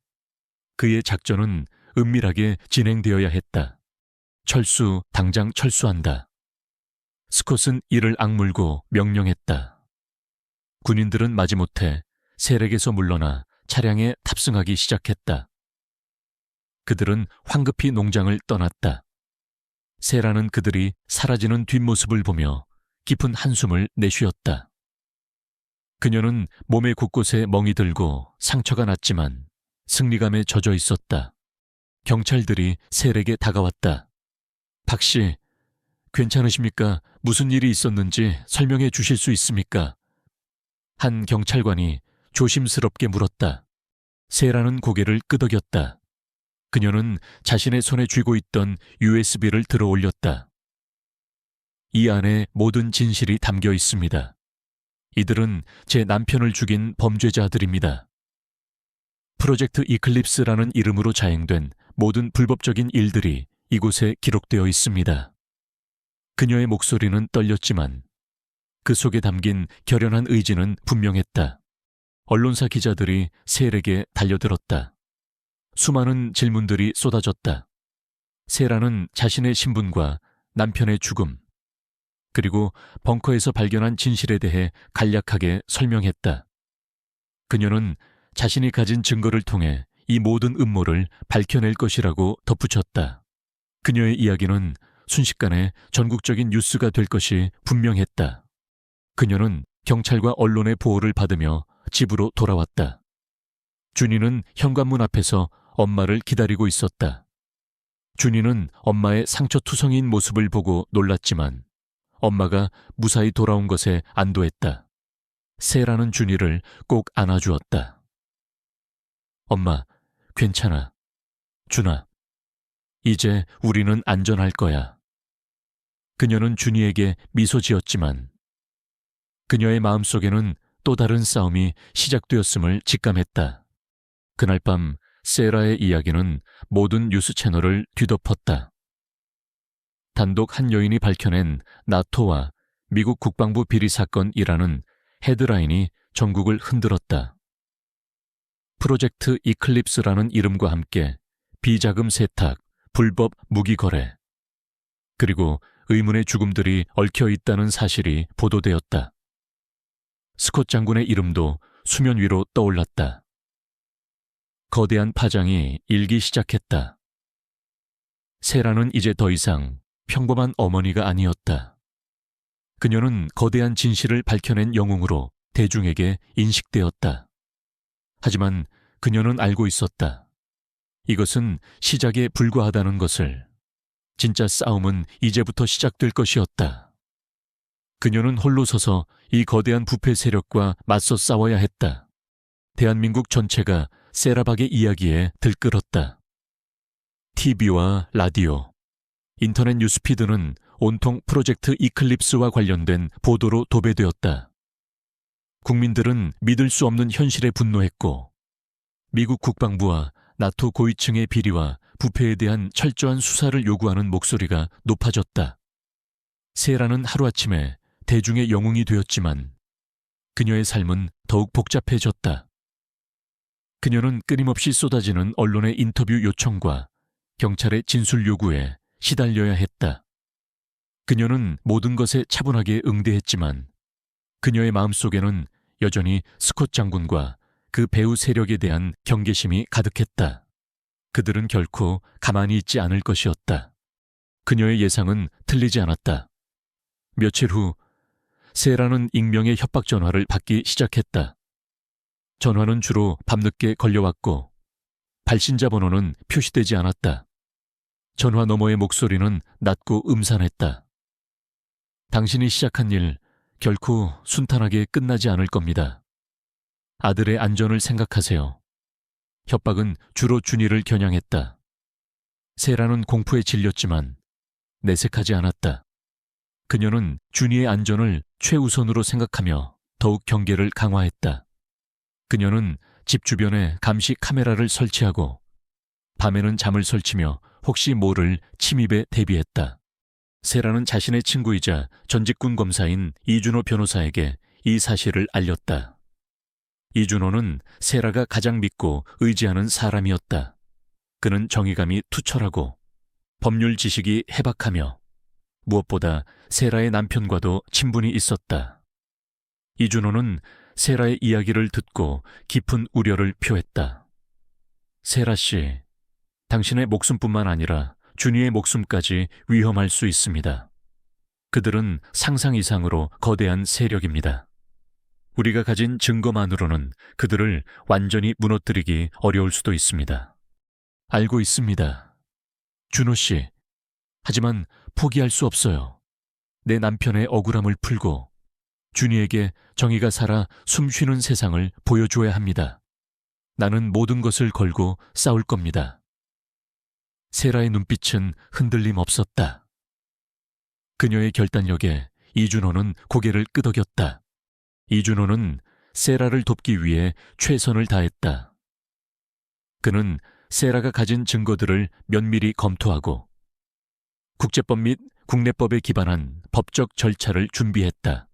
그의 작전은 은밀하게 진행되어야 했다. 당장 철수한다. 스콧은 이를 악물고 명령했다. 군인들은 마지못해 세력에서 물러나 차량에 탑승하기 시작했다. 그들은 황급히 농장을 떠났다. 세라는 그들이 사라지는 뒷모습을 보며 깊은 한숨을 내쉬었다. 그녀는 몸의 곳곳에 멍이 들고 상처가 났지만 승리감에 젖어 있었다. 경찰들이 세렉에 다가왔다. 박 씨, 괜찮으십니까? 무슨 일이 있었는지 설명해 주실 수 있습니까? 한 경찰관이 조심스럽게 물었다. 세라는 고개를 끄덕였다. 그녀는 자신의 손에 쥐고 있던 USB를 들어 올렸다. 이 안에 모든 진실이 담겨 있습니다. 이들은 제 남편을 죽인 범죄자들입니다. 프로젝트 이클립스라는 이름으로 자행된 모든 불법적인 일들이 이곳에 기록되어 있습니다. 그녀의 목소리는 떨렸지만 그 속에 담긴 결연한 의지는 분명했다. 언론사 기자들이 세렉에 달려들었다. 수많은 질문들이 쏟아졌다. 세라는 자신의 신분과 남편의 죽음, 그리고 벙커에서 발견한 진실에 대해 간략하게 설명했다. 그녀는 자신이 가진 증거를 통해 이 모든 음모를 밝혀낼 것이라고 덧붙였다. 그녀의 이야기는 순식간에 전국적인 뉴스가 될 것이 분명했다. 그녀는 경찰과 언론의 보호를 받으며 집으로 돌아왔다. 준이는 현관문 앞에서 엄마를 기다리고 있었다. 준이는 엄마의 상처투성이인 모습을 보고 놀랐지만 엄마가 무사히 돌아온 것에 안도했다. 세라는 준이를 꼭 안아주었다. 엄마, 괜찮아. 준아, 이제 우리는 안전할 거야. 그녀는 준이에게 미소 지었지만 그녀의 마음속에는 또 다른 싸움이 시작되었음을 직감했다. 그날 밤 세라의 이야기는 모든 뉴스 채널을 뒤덮었다. 단독 한 여인이 밝혀낸 나토와 미국 국방부 비리 사건이라는 헤드라인이 전국을 흔들었다. 프로젝트 이클립스라는 이름과 함께 비자금 세탁, 불법 무기 거래, 그리고 의문의 죽음들이 얽혀 있다는 사실이 보도되었다. 스콧 장군의 이름도 수면 위로 떠올랐다. 거대한 파장이 일기 시작했다. 세라는 이제 더 이상 평범한 어머니가 아니었다. 그녀는 거대한 진실을 밝혀낸 영웅으로 대중에게 인식되었다. 하지만 그녀는 알고 있었다. 이것은 시작에 불과하다는 것을. 진짜 싸움은 이제부터 시작될 것이었다. 그녀는 홀로 서서 이 거대한 부패 세력과 맞서 싸워야 했다. 대한민국 전체가 세라박의 이야기에 들끓었다. TV와 라디오, 인터넷 뉴스피드는 온통 프로젝트 이클립스와 관련된 보도로 도배되었다. 국민들은 믿을 수 없는 현실에 분노했고 미국 국방부와 나토 고위층의 비리와 부패에 대한 철저한 수사를 요구하는 목소리가 높아졌다. 세라는 하루아침에 대중의 영웅이 되었지만 그녀의 삶은 더욱 복잡해졌다. 그녀는 끊임없이 쏟아지는 언론의 인터뷰 요청과 경찰의 진술 요구에 시달려야 했다. 그녀는 모든 것에 차분하게 응대했지만 그녀의 마음속에는 여전히 스콧 장군과 그 배후 세력에 대한 경계심이 가득했다. 그들은 결코 가만히 있지 않을 것이었다. 그녀의 예상은 틀리지 않았다. 며칠 후 세라는 익명의 협박 전화를 받기 시작했다. 전화는 주로 밤늦게 걸려왔고 발신자 번호는 표시되지 않았다. 전화 너머의 목소리는 낮고 음산했다. 당신이 시작한 일 결코 순탄하게 끝나지 않을 겁니다. 아들의 안전을 생각하세요. 협박은 주로 준이를 겨냥했다. 세라는 공포에 질렸지만 내색하지 않았다. 그녀는 준이의 안전을 최우선으로 생각하며 더욱 경계를 강화했다. 그녀는 집 주변에 감시 카메라를 설치하고 밤에는 잠을 설치며 혹시 모를 침입에 대비했다. 세라는 자신의 친구이자 전직군 검사인 이준호 변호사에게 이 사실을 알렸다. 이준호는 세라가 가장 믿고 의지하는 사람이었다. 그는 정의감이 투철하고 법률 지식이 해박하며 무엇보다 세라의 남편과도 친분이 있었다. 이준호는 세라의 이야기를 듣고 깊은 우려를 표했다. 세라 씨, 당신의 목숨뿐만 아니라 준이의 목숨까지 위험할 수 있습니다. 그들은 상상 이상으로 거대한 세력입니다. 우리가 가진 증거만으로는 그들을 완전히 무너뜨리기 어려울 수도 있습니다. 알고 있습니다. 준호 씨, 하지만 포기할 수 없어요. 내 남편의 억울함을 풀고 준이에게 정의가 살아 숨쉬는 세상을 보여줘야 합니다. 나는 모든 것을 걸고 싸울 겁니다. 세라의 눈빛은 흔들림 없었다. 그녀의 결단력에 이준호는 고개를 끄덕였다. 이준호는 세라를 돕기 위해 최선을 다했다. 그는 세라가 가진 증거들을 면밀히 검토하고 국제법 및 국내법에 기반한 법적 절차를 준비했다.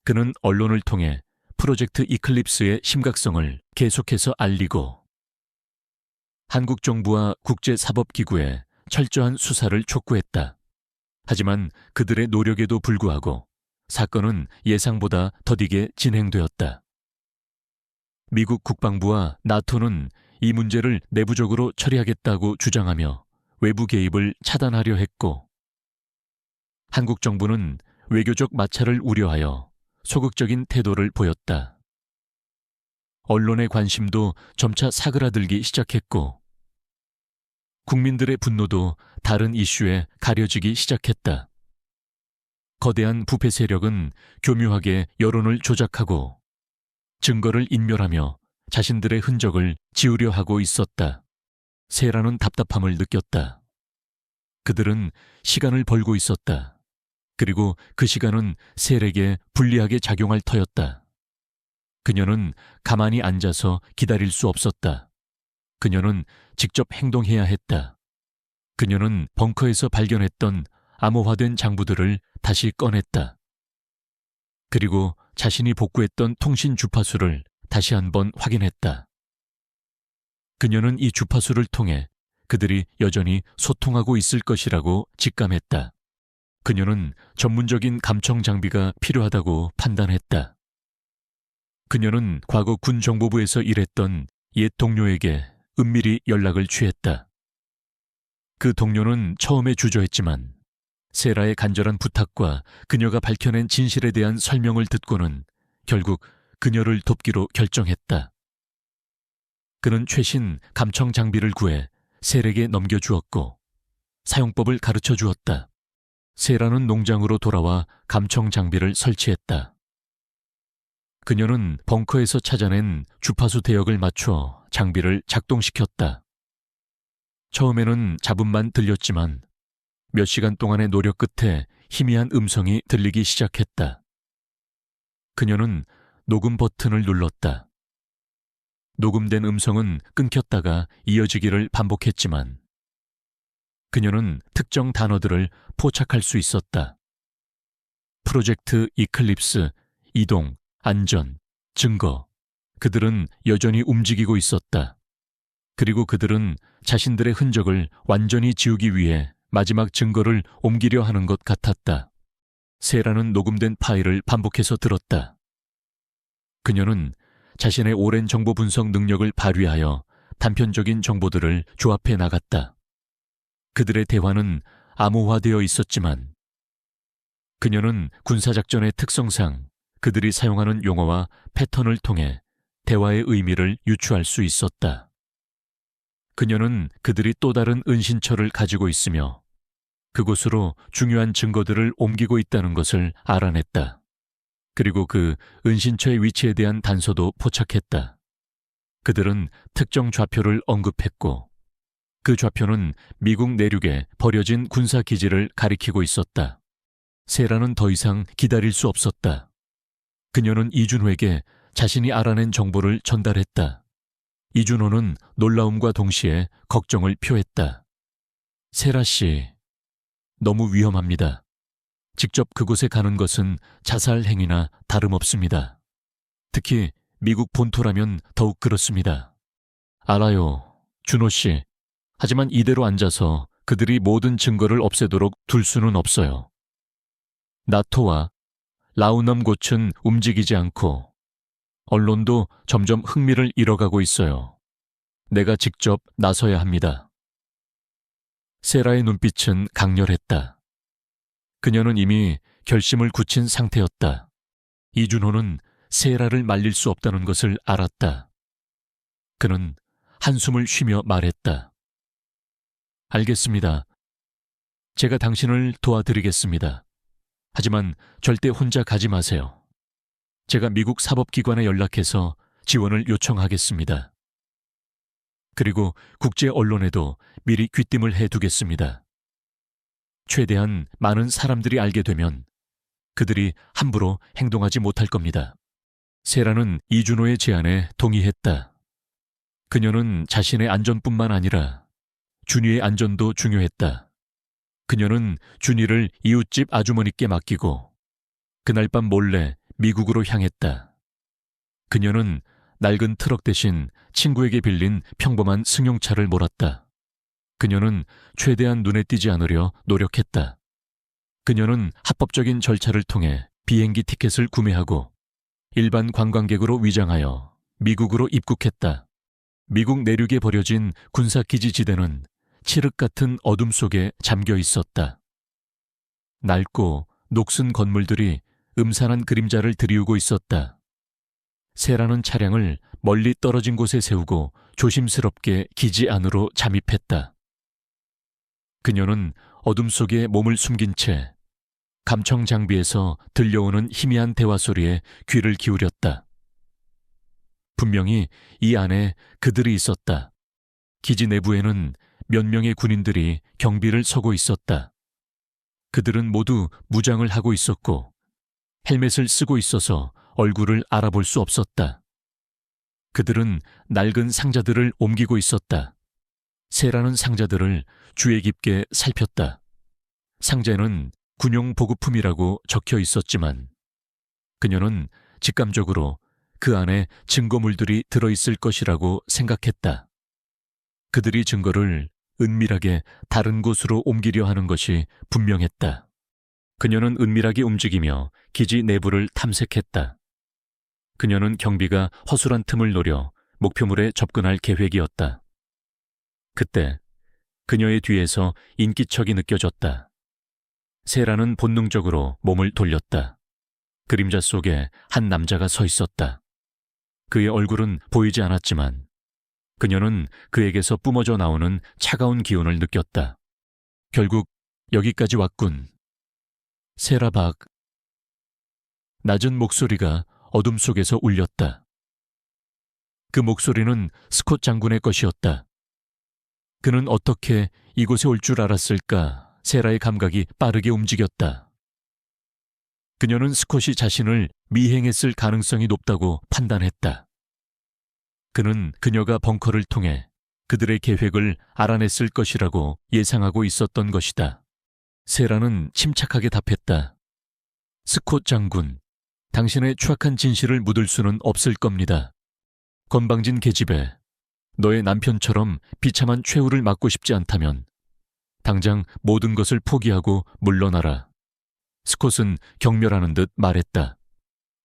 그는 언론을 통해 프로젝트 이클립스의 심각성을 계속해서 알리고 한국 정부와 국제사법기구에 철저한 수사를 촉구했다. 하지만 그들의 노력에도 불구하고 사건은 예상보다 더디게 진행되었다. 미국 국방부와 나토는 이 문제를 내부적으로 처리하겠다고 주장하며 외부 개입을 차단하려 했고 한국 정부는 외교적 마찰을 우려하여 소극적인 태도를 보였다. 언론의 관심도 점차 사그라들기 시작했고 국민들의 분노도 다른 이슈에 가려지기 시작했다. 거대한 부패 세력은 교묘하게 여론을 조작하고 증거를 인멸하며 자신들의 흔적을 지우려 하고 있었다. 세라는 답답함을 느꼈다. 그들은 시간을 벌고 있었다. 그리고 그 시간은 셀에게 불리하게 작용할 터였다. 그녀는 가만히 앉아서 기다릴 수 없었다. 그녀는 직접 행동해야 했다. 그녀는 벙커에서 발견했던 암호화된 장부들을 다시 꺼냈다. 그리고 자신이 복구했던 통신 주파수를 다시 한번 확인했다. 그녀는 이 주파수를 통해 그들이 여전히 소통하고 있을 것이라고 직감했다. 그녀는 전문적인 감청 장비가 필요하다고 판단했다. 그녀는 과거 군 정보부에서 일했던 옛 동료에게 은밀히 연락을 취했다. 그 동료는 처음에 주저했지만 세라의 간절한 부탁과 그녀가 밝혀낸 진실에 대한 설명을 듣고는 결국 그녀를 돕기로 결정했다. 그는 최신 감청 장비를 구해 셀에게 넘겨주었고 사용법을 가르쳐 주었다. 세라는 농장으로 돌아와 감청 장비를 설치했다. 그녀는 벙커에서 찾아낸 주파수 대역을 맞춰 장비를 작동시켰다. 처음에는 잡음만 들렸지만 몇 시간 동안의 노력 끝에 희미한 음성이 들리기 시작했다. 그녀는 녹음 버튼을 눌렀다. 녹음된 음성은 끊겼다가 이어지기를 반복했지만 그녀는 특정 단어들을 포착할 수 있었다. 프로젝트 이클립스, 이동, 안전, 증거. 그들은 여전히 움직이고 있었다. 그리고 그들은 자신들의 흔적을 완전히 지우기 위해 마지막 증거를 옮기려 하는 것 같았다. 세라는 녹음된 파일을 반복해서 들었다. 그녀는 자신의 오랜 정보 분석 능력을 발휘하여 단편적인 정보들을 조합해 나갔다. 그들의 대화는 암호화되어 있었지만 그녀는 군사작전의 특성상 그들이 사용하는 용어와 패턴을 통해 대화의 의미를 유추할 수 있었다. 그녀는 그들이 또 다른 은신처를 가지고 있으며 그곳으로 중요한 증거들을 옮기고 있다는 것을 알아냈다. 그리고 그 은신처의 위치에 대한 단서도 포착했다. 그들은 특정 좌표를 언급했고 그 좌표는 미국 내륙에 버려진 군사기지를 가리키고 있었다. 세라는 더 이상 기다릴 수 없었다. 그녀는 이준호에게 자신이 알아낸 정보를 전달했다. 이준호는 놀라움과 동시에 걱정을 표했다. 세라 씨, 너무 위험합니다. 직접 그곳에 가는 것은 자살 행위나 다름없습니다. 특히 미국 본토라면 더욱 그렇습니다. 알아요, 준호 씨. 하지만 이대로 앉아서 그들이 모든 증거를 없애도록 둘 수는 없어요. 나토와 라우넘곶은 움직이지 않고 언론도 점점 흥미를 잃어가고 있어요. 내가 직접 나서야 합니다. 세라의 눈빛은 강렬했다. 그녀는 이미 결심을 굳힌 상태였다. 이준호는 세라를 말릴 수 없다는 것을 알았다. 그는 한숨을 쉬며 말했다. 알겠습니다. 제가 당신을 도와드리겠습니다. 하지만 절대 혼자 가지 마세요. 제가 미국 사법기관에 연락해서 지원을 요청하겠습니다. 그리고 국제 언론에도 미리 귀띔을 해두겠습니다. 최대한 많은 사람들이 알게 되면 그들이 함부로 행동하지 못할 겁니다. 세라는 이준호의 제안에 동의했다. 그녀는 자신의 안전뿐만 아니라 준이의 안전도 중요했다. 그녀는 준이를 이웃집 아주머니께 맡기고 그날 밤 몰래 미국으로 향했다. 그녀는 낡은 트럭 대신 친구에게 빌린 평범한 승용차를 몰았다. 그녀는 최대한 눈에 띄지 않으려 노력했다. 그녀는 합법적인 절차를 통해 비행기 티켓을 구매하고 일반 관광객으로 위장하여 미국으로 입국했다. 미국 내륙에 버려진 군사기지 지대는 칠흑 같은 어둠 속에 잠겨 있었다. 낡고 녹슨 건물들이 음산한 그림자를 드리우고 있었다. 세라는 차량을 멀리 떨어진 곳에 세우고 조심스럽게 기지 안으로 잠입했다. 그녀는 어둠 속에 몸을 숨긴 채 감청 장비에서 들려오는 희미한 대화 소리에 귀를 기울였다. 분명히 이 안에 그들이 있었다. 기지 내부에는 몇 명의 군인들이 경비를 서고 있었다. 그들은 모두 무장을 하고 있었고 헬멧을 쓰고 있어서 얼굴을 알아볼 수 없었다. 그들은 낡은 상자들을 옮기고 있었다. 세라는 상자들을 주의 깊게 살폈다. 상자에는 군용 보급품이라고 적혀 있었지만 그녀는 직감적으로 그 안에 증거물들이 들어있을 것이라고 생각했다. 그들이 증거를 은밀하게 다른 곳으로 옮기려 하는 것이 분명했다. 그녀는 은밀하게 움직이며 기지 내부를 탐색했다. 그녀는 경비가 허술한 틈을 노려 목표물에 접근할 계획이었다. 그때 그녀의 뒤에서 인기척이 느껴졌다. 세라는 본능적으로 몸을 돌렸다. 그림자 속에 한 남자가 서 있었다. 그의 얼굴은 보이지 않았지만 그녀는 그에게서 뿜어져 나오는 차가운 기운을 느꼈다. 결국 여기까지 왔군. 세라 박. 낮은 목소리가 어둠 속에서 울렸다. 그 목소리는 스콧 장군의 것이었다. 그는 어떻게 이곳에 올 줄 알았을까? 세라의 감각이 빠르게 움직였다. 그녀는 스콧이 자신을 미행했을 가능성이 높다고 판단했다. 그는 그녀가 벙커를 통해 그들의 계획을 알아냈을 것이라고 예상하고 있었던 것이다. 세라는 침착하게 답했다. 스콧 장군, 당신의 추악한 진실을 묻을 수는 없을 겁니다. 건방진 계집애, 너의 남편처럼 비참한 최후를 맞고 싶지 않다면 당장 모든 것을 포기하고 물러나라. 스콧은 경멸하는 듯 말했다.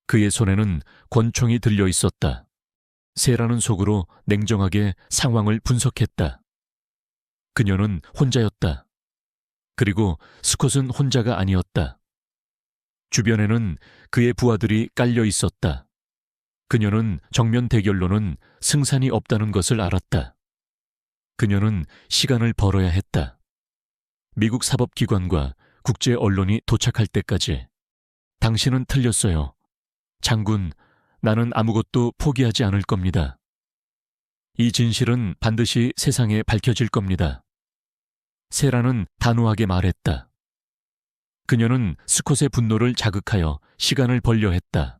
그의 손에는 권총이 들려 있었다. 세라는 속으로 냉정하게 상황을 분석했다. 그녀는 혼자였다. 그리고 스콧은 혼자가 아니었다. 주변에는 그의 부하들이 깔려 있었다. 그녀는 정면 대결로는 승산이 없다는 것을 알았다. 그녀는 시간을 벌어야 했다. 미국 사법기관과 국제 언론이 도착할 때까지 당신은 틀렸어요. 장군, 나는 아무것도 포기하지 않을 겁니다. 이 진실은 반드시 세상에 밝혀질 겁니다. 세라는 단호하게 말했다. 그녀는 스콧의 분노를 자극하여 시간을 벌려 했다.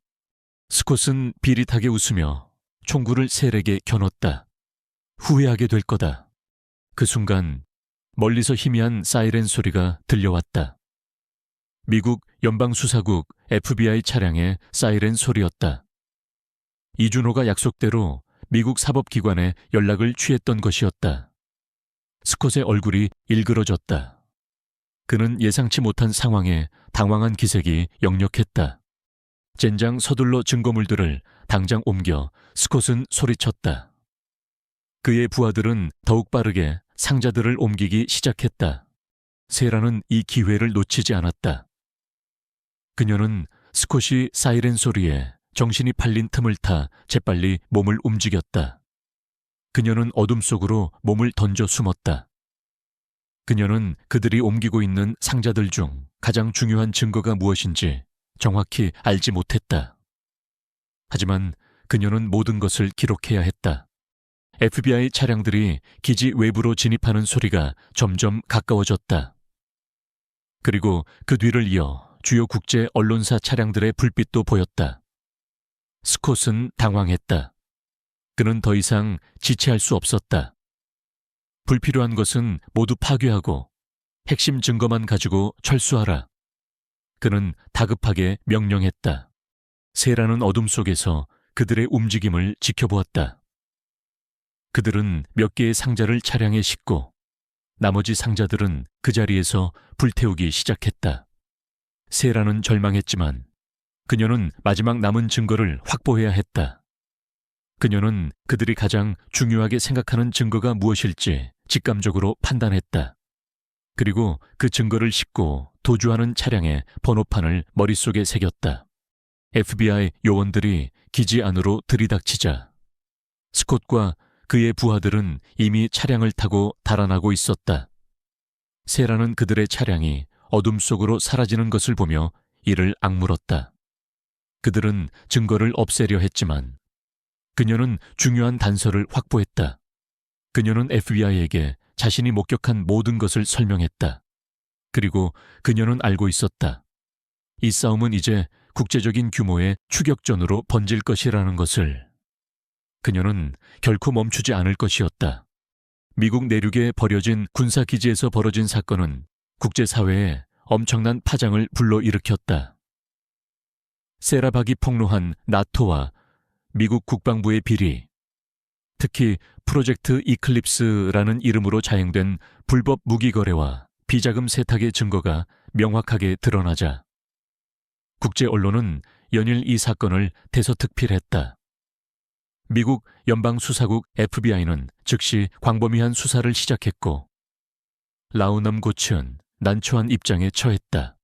스콧은 비릿하게 웃으며 총구를 셀에게 겨눴다. 후회하게 될 거다. 그 순간 멀리서 희미한 사이렌 소리가 들려왔다. 미국 연방수사국 FBI 차량의 사이렌 소리였다. 이준호가 약속대로 미국 사법기관에 연락을 취했던 것이었다. 스콧의 얼굴이 일그러졌다. 그는 예상치 못한 상황에 당황한 기색이 역력했다. 젠장 서둘러 증거물들을 당장 옮겨 스콧은 소리쳤다. 그의 부하들은 더욱 빠르게 상자들을 옮기기 시작했다. 세라는 이 기회를 놓치지 않았다. 그녀는 스콧이 사이렌 소리에 정신이 팔린 틈을 타 재빨리 몸을 움직였다. 그녀는 어둠 속으로 몸을 던져 숨었다. 그녀는 그들이 옮기고 있는 상자들 중 가장 중요한 증거가 무엇인지 정확히 알지 못했다. 하지만 그녀는 모든 것을 기록해야 했다. FBI 차량들이 기지 외부로 진입하는 소리가 점점 가까워졌다. 그리고 그 뒤를 이어 주요 국제 언론사 차량들의 불빛도 보였다. 스콧은 당황했다. 그는 더 이상 지체할 수 없었다. 불필요한 것은 모두 파괴하고 핵심 증거만 가지고 철수하라. 그는 다급하게 명령했다. 세라는 어둠 속에서 그들의 움직임을 지켜보았다. 그들은 몇 개의 상자를 차량에 싣고 나머지 상자들은 그 자리에서 불태우기 시작했다. 세라는 절망했지만 그녀는 마지막 남은 증거를 확보해야 했다. 그녀는 그들이 가장 중요하게 생각하는 증거가 무엇일지 직감적으로 판단했다. 그리고 그 증거를 싣고 도주하는 차량의 번호판을 머릿속에 새겼다. FBI 요원들이 기지 안으로 들이닥치자 스콧과 그의 부하들은 이미 차량을 타고 달아나고 있었다. 세라는 그들의 차량이 어둠 속으로 사라지는 것을 보며 이를 악물었다. 그들은 증거를 없애려 했지만 그녀는 중요한 단서를 확보했다. 그녀는 FBI에게 자신이 목격한 모든 것을 설명했다. 그리고 그녀는 알고 있었다. 이 싸움은 이제 국제적인 규모의 추격전으로 번질 것이라는 것을. 그녀는 결코 멈추지 않을 것이었다. 미국 내륙에 버려진 군사기지에서 벌어진 사건은 국제사회에 엄청난 파장을 불러일으켰다. 세라박이 폭로한 나토와 미국 국방부의 비리, 특히 프로젝트 이클립스라는 이름으로 자행된 불법 무기 거래와 비자금 세탁의 증거가 명확하게 드러나자 국제 언론은 연일 이 사건을 대서특필했다. 미국 연방수사국 FBI는 즉시 광범위한 수사를 시작했고 라우넘 고츠는 난처한 입장에 처했다.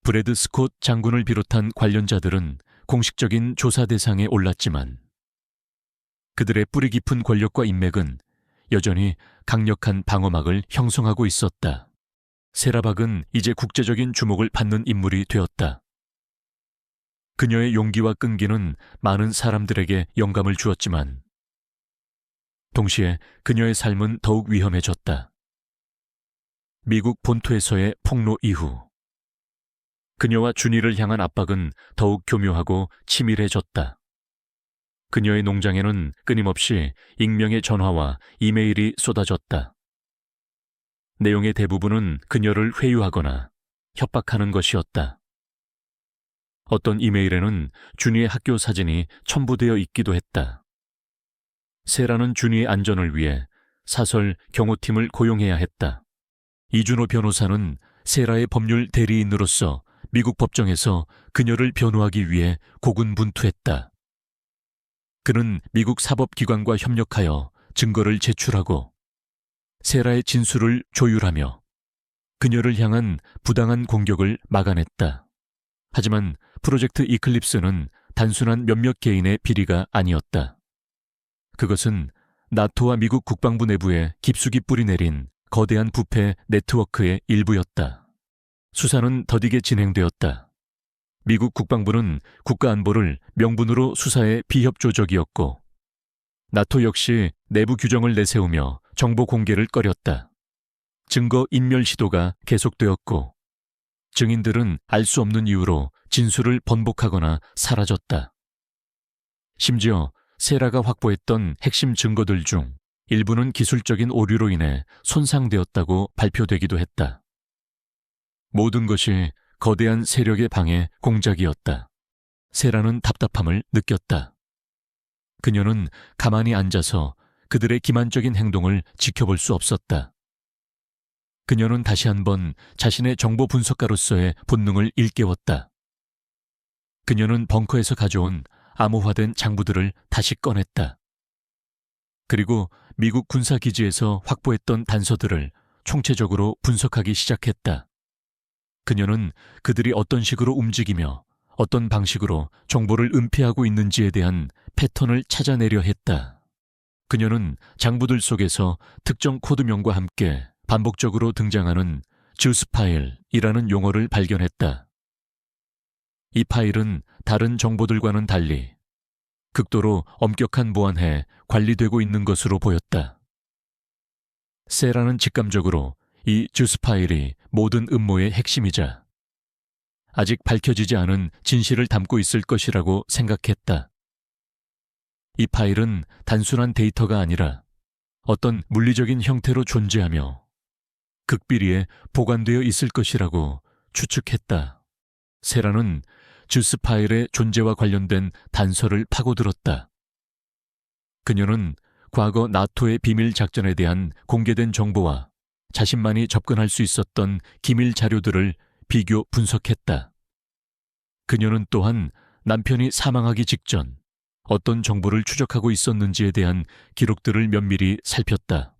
브래드 스콧 장군을 비롯한 관련자들은 공식적인 조사 대상에 올랐지만 그들의 뿌리 깊은 권력과 인맥은 여전히 강력한 방어막을 형성하고 있었다. 세라박은 이제 국제적인 주목을 받는 인물이 되었다. 그녀의 용기와 끈기는 많은 사람들에게 영감을 주었지만 동시에 그녀의 삶은 더욱 위험해졌다. 미국 본토에서의 폭로 이후 그녀와 준이를 향한 압박은 더욱 교묘하고 치밀해졌다. 그녀의 농장에는 끊임없이 익명의 전화와 이메일이 쏟아졌다. 내용의 대부분은 그녀를 회유하거나 협박하는 것이었다. 어떤 이메일에는 준이의 학교 사진이 첨부되어 있기도 했다. 세라는 준이의 안전을 위해 사설 경호팀을 고용해야 했다. 이준호 변호사는 세라의 법률 대리인으로서 미국 법정에서 그녀를 변호하기 위해 고군분투했다. 그는 미국 사법기관과 협력하여 증거를 제출하고 세라의 진술을 조율하며 그녀를 향한 부당한 공격을 막아냈다. 하지만 프로젝트 이클립스는 단순한 몇몇 개인의 비리가 아니었다. 그것은 나토와 미국 국방부 내부에 깊숙이 뿌리내린 거대한 부패 네트워크의 일부였다. 수사는 더디게 진행되었다. 미국 국방부는 국가안보를 명분으로 수사의 비협조적이었고, 나토 역시 내부 규정을 내세우며 정보 공개를 꺼렸다. 증거 인멸 시도가 계속되었고, 증인들은 알 수 없는 이유로 진술을 번복하거나 사라졌다. 심지어 세라가 확보했던 핵심 증거들 중 일부는 기술적인 오류로 인해 손상되었다고 발표되기도 했다. 모든 것이 거대한 세력의 방해 공작이었다. 세라는 답답함을 느꼈다. 그녀는 가만히 앉아서 그들의 기만적인 행동을 지켜볼 수 없었다. 그녀는 다시 한번 자신의 정보 분석가로서의 본능을 일깨웠다. 그녀는 벙커에서 가져온 암호화된 장부들을 다시 꺼냈다. 그리고 미국 군사기지에서 확보했던 단서들을 총체적으로 분석하기 시작했다. 그녀는 그들이 어떤 식으로 움직이며 어떤 방식으로 정보를 은폐하고 있는지에 대한 패턴을 찾아내려 했다. 그녀는 장부들 속에서 특정 코드명과 함께 반복적으로 등장하는 주스 파일이라는 용어를 발견했다. 이 파일은 다른 정보들과는 달리 극도로 엄격한 보안에 관리되고 있는 것으로 보였다. 세라는 직감적으로 이 주스 파일이 모든 음모의 핵심이자 아직 밝혀지지 않은 진실을 담고 있을 것이라고 생각했다. 이 파일은 단순한 데이터가 아니라 어떤 물리적인 형태로 존재하며 극비리에 보관되어 있을 것이라고 추측했다. 세라는 주스 파일의 존재와 관련된 단서를 파고들었다. 그녀는 과거 나토의 비밀 작전에 대한 공개된 정보와 자신만이 접근할 수 있었던 기밀 자료들을 비교 분석했다. 그녀는 또한 남편이 사망하기 직전 어떤 정보를 추적하고 있었는지에 대한 기록들을 면밀히 살폈다.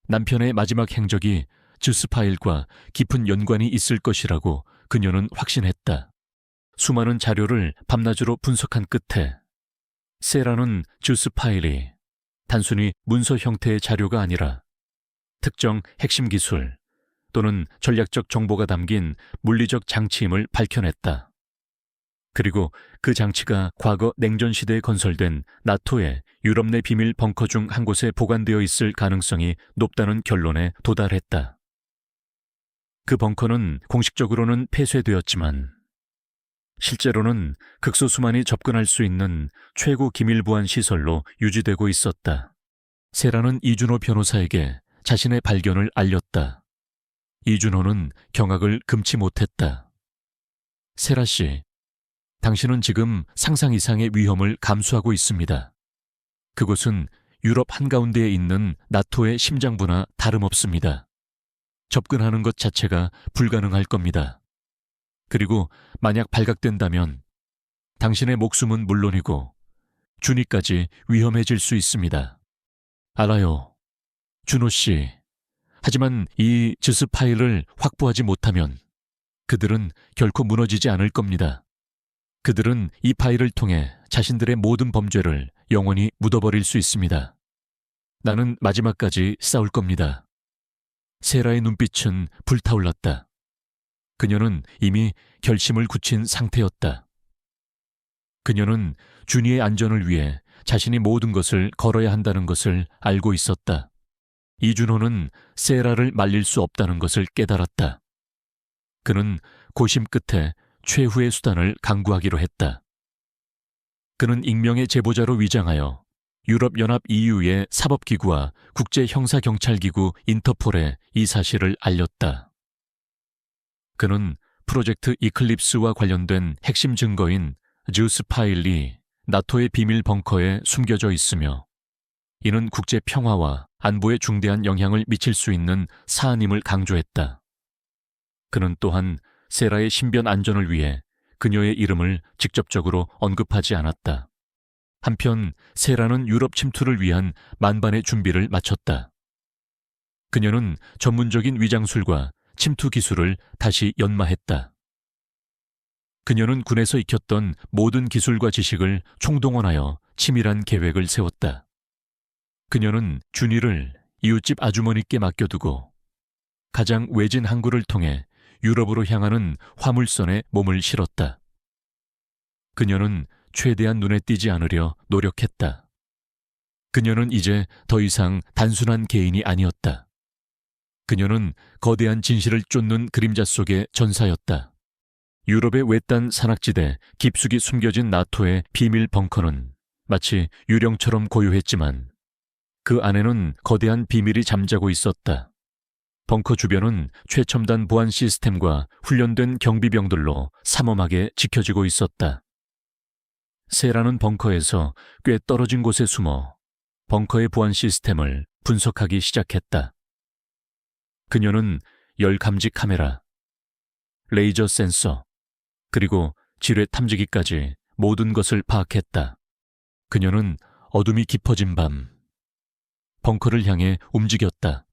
남편의 마지막 행적이 주스 파일과 깊은 연관이 있을 것이라고 그녀는 확신했다. 수많은 자료를 밤낮으로 분석한 끝에 세라는 주스 파일이 단순히 문서 형태의 자료가 아니라 특정 핵심 기술 또는 전략적 정보가 담긴 물리적 장치임을 밝혀냈다. 그리고 그 장치가 과거 냉전 시대에 건설된 나토의 유럽 내 비밀 벙커 중 한 곳에 보관되어 있을 가능성이 높다는 결론에 도달했다. 그 벙커는 공식적으로는 폐쇄되었지만 실제로는 극소수만이 접근할 수 있는 최고 기밀 보안 시설로 유지되고 있었다. 세라는 이준호 변호사에게 자신의 발견을 알렸다. 이준호는 경악을 금치 못했다. 세라 씨, 당신은 지금 상상 이상의 위험을 감수하고 있습니다. 그곳은 유럽 한가운데에 있는 나토의 심장부나 다름없습니다. 접근하는 것 자체가 불가능할 겁니다. 그리고 만약 발각된다면 당신의 목숨은 물론이고 준이까지 위험해질 수 있습니다. 알아요, 준호 씨. 하지만 이 주스 파일을 확보하지 못하면 그들은 결코 무너지지 않을 겁니다. 그들은 이 파일을 통해 자신들의 모든 범죄를 영원히 묻어버릴 수 있습니다. 나는 마지막까지 싸울 겁니다. 세라의 눈빛은 불타올랐다. 그녀는 이미 결심을 굳힌 상태였다. 그녀는 준이의 안전을 위해 자신이 모든 것을 걸어야 한다는 것을 알고 있었다. 이준호는 세라를 말릴 수 없다는 것을 깨달았다. 그는 고심 끝에 최후의 수단을 강구하기로 했다. 그는 익명의 제보자로 위장하여 유럽연합 EU의 사법기구와 국제형사경찰기구 인터폴에 이 사실을 알렸다. 그는 프로젝트 이클립스와 관련된 핵심 증거인 주스 파일이 나토의 비밀 벙커에 숨겨져 있으며 이는 국제 평화와 안보에 중대한 영향을 미칠 수 있는 사안임을 강조했다. 그는 또한 세라의 신변 안전을 위해 그녀의 이름을 직접적으로 언급하지 않았다. 한편 세라는 유럽 침투를 위한 만반의 준비를 마쳤다. 그녀는 전문적인 위장술과 침투 기술을 다시 연마했다. 그녀는 군에서 익혔던 모든 기술과 지식을 총동원하여 치밀한 계획을 세웠다. 그녀는 준이를 이웃집 아주머니께 맡겨두고 가장 외진 항구를 통해 유럽으로 향하는 화물선에 몸을 실었다. 그녀는 최대한 눈에 띄지 않으려 노력했다. 그녀는 이제 더 이상 단순한 개인이 아니었다. 그녀는 거대한 진실을 쫓는 그림자 속의 전사였다. 유럽의 외딴 산악지대 깊숙이 숨겨진 나토의 비밀 벙커는 마치 유령처럼 고요했지만 그 안에는 거대한 비밀이 잠자고 있었다. 벙커 주변은 최첨단 보안 시스템과 훈련된 경비병들로 삼엄하게 지켜지고 있었다. 세라는 벙커에서 꽤 떨어진 곳에 숨어 벙커의 보안 시스템을 분석하기 시작했다. 그녀는 열 감지 카메라, 레이저 센서, 그리고 지뢰 탐지기까지 모든 것을 파악했다. 그녀는 어둠이 깊어진 밤, 벙커를 향해 움직였다.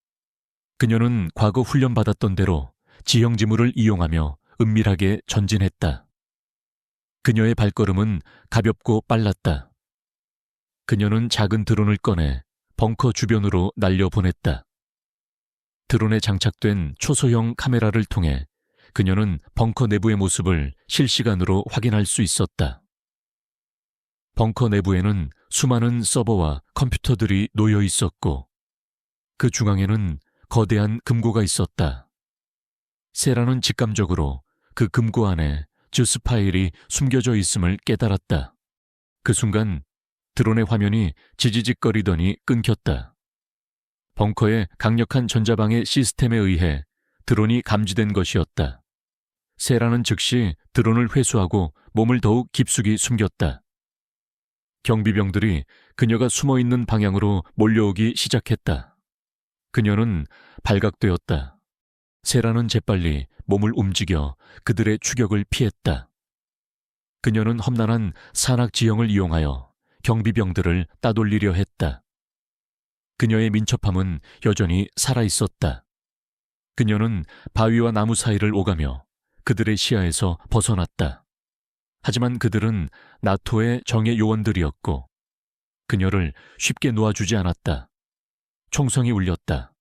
그녀는 과거 훈련받았던 대로 지형 지물을 이용하며 은밀하게 전진했다. 그녀의 발걸음은 가볍고 빨랐다. 그녀는 작은 드론을 꺼내 벙커 주변으로 날려보냈다. 드론에 장착된 초소형 카메라를 통해 그녀는 벙커 내부의 모습을 실시간으로 확인할 수 있었다. 벙커 내부에는 수많은 서버와 컴퓨터들이 놓여 있었고 그 중앙에는 거대한 금고가 있었다. 세라는 직감적으로 그 금고 안에 주스 파일이 숨겨져 있음을 깨달았다. 그 순간 드론의 화면이 지지직거리더니 끊겼다. 벙커의 강력한 전자방해 시스템에 의해 드론이 감지된 것이었다. 세라는 즉시 드론을 회수하고 몸을 더욱 깊숙이 숨겼다. 경비병들이 그녀가 숨어있는 방향으로 몰려오기 시작했다. 그녀는 발각되었다. 세라는 재빨리 몸을 움직여 그들의 추격을 피했다. 그녀는 험난한 산악 지형을 이용하여 경비병들을 따돌리려 했다. 그녀의 민첩함은 여전히 살아있었다. 그녀는 바위와 나무 사이를 오가며 그들의 시야에서 벗어났다. 하지만 그들은 나토의 정예 요원들이었고 그녀를 쉽게 놓아주지 않았다. 총성이 울렸다.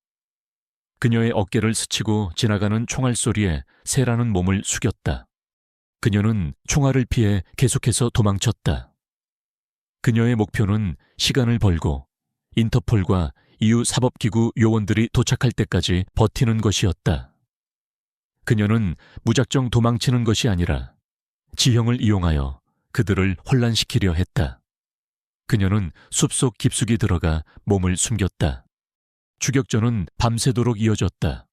그녀의 어깨를 스치고 지나가는 총알 소리에 세라는 몸을 숙였다. 그녀는 총알을 피해 계속해서 도망쳤다. 그녀의 목표는 시간을 벌고 인터폴과 EU 사법기구 요원들이 도착할 때까지 버티는 것이었다. 그녀는 무작정 도망치는 것이 아니라 지형을 이용하여 그들을 혼란시키려 했다. 그녀는 숲속 깊숙이 들어가 몸을 숨겼다. 추격전은 밤새도록 이어졌다.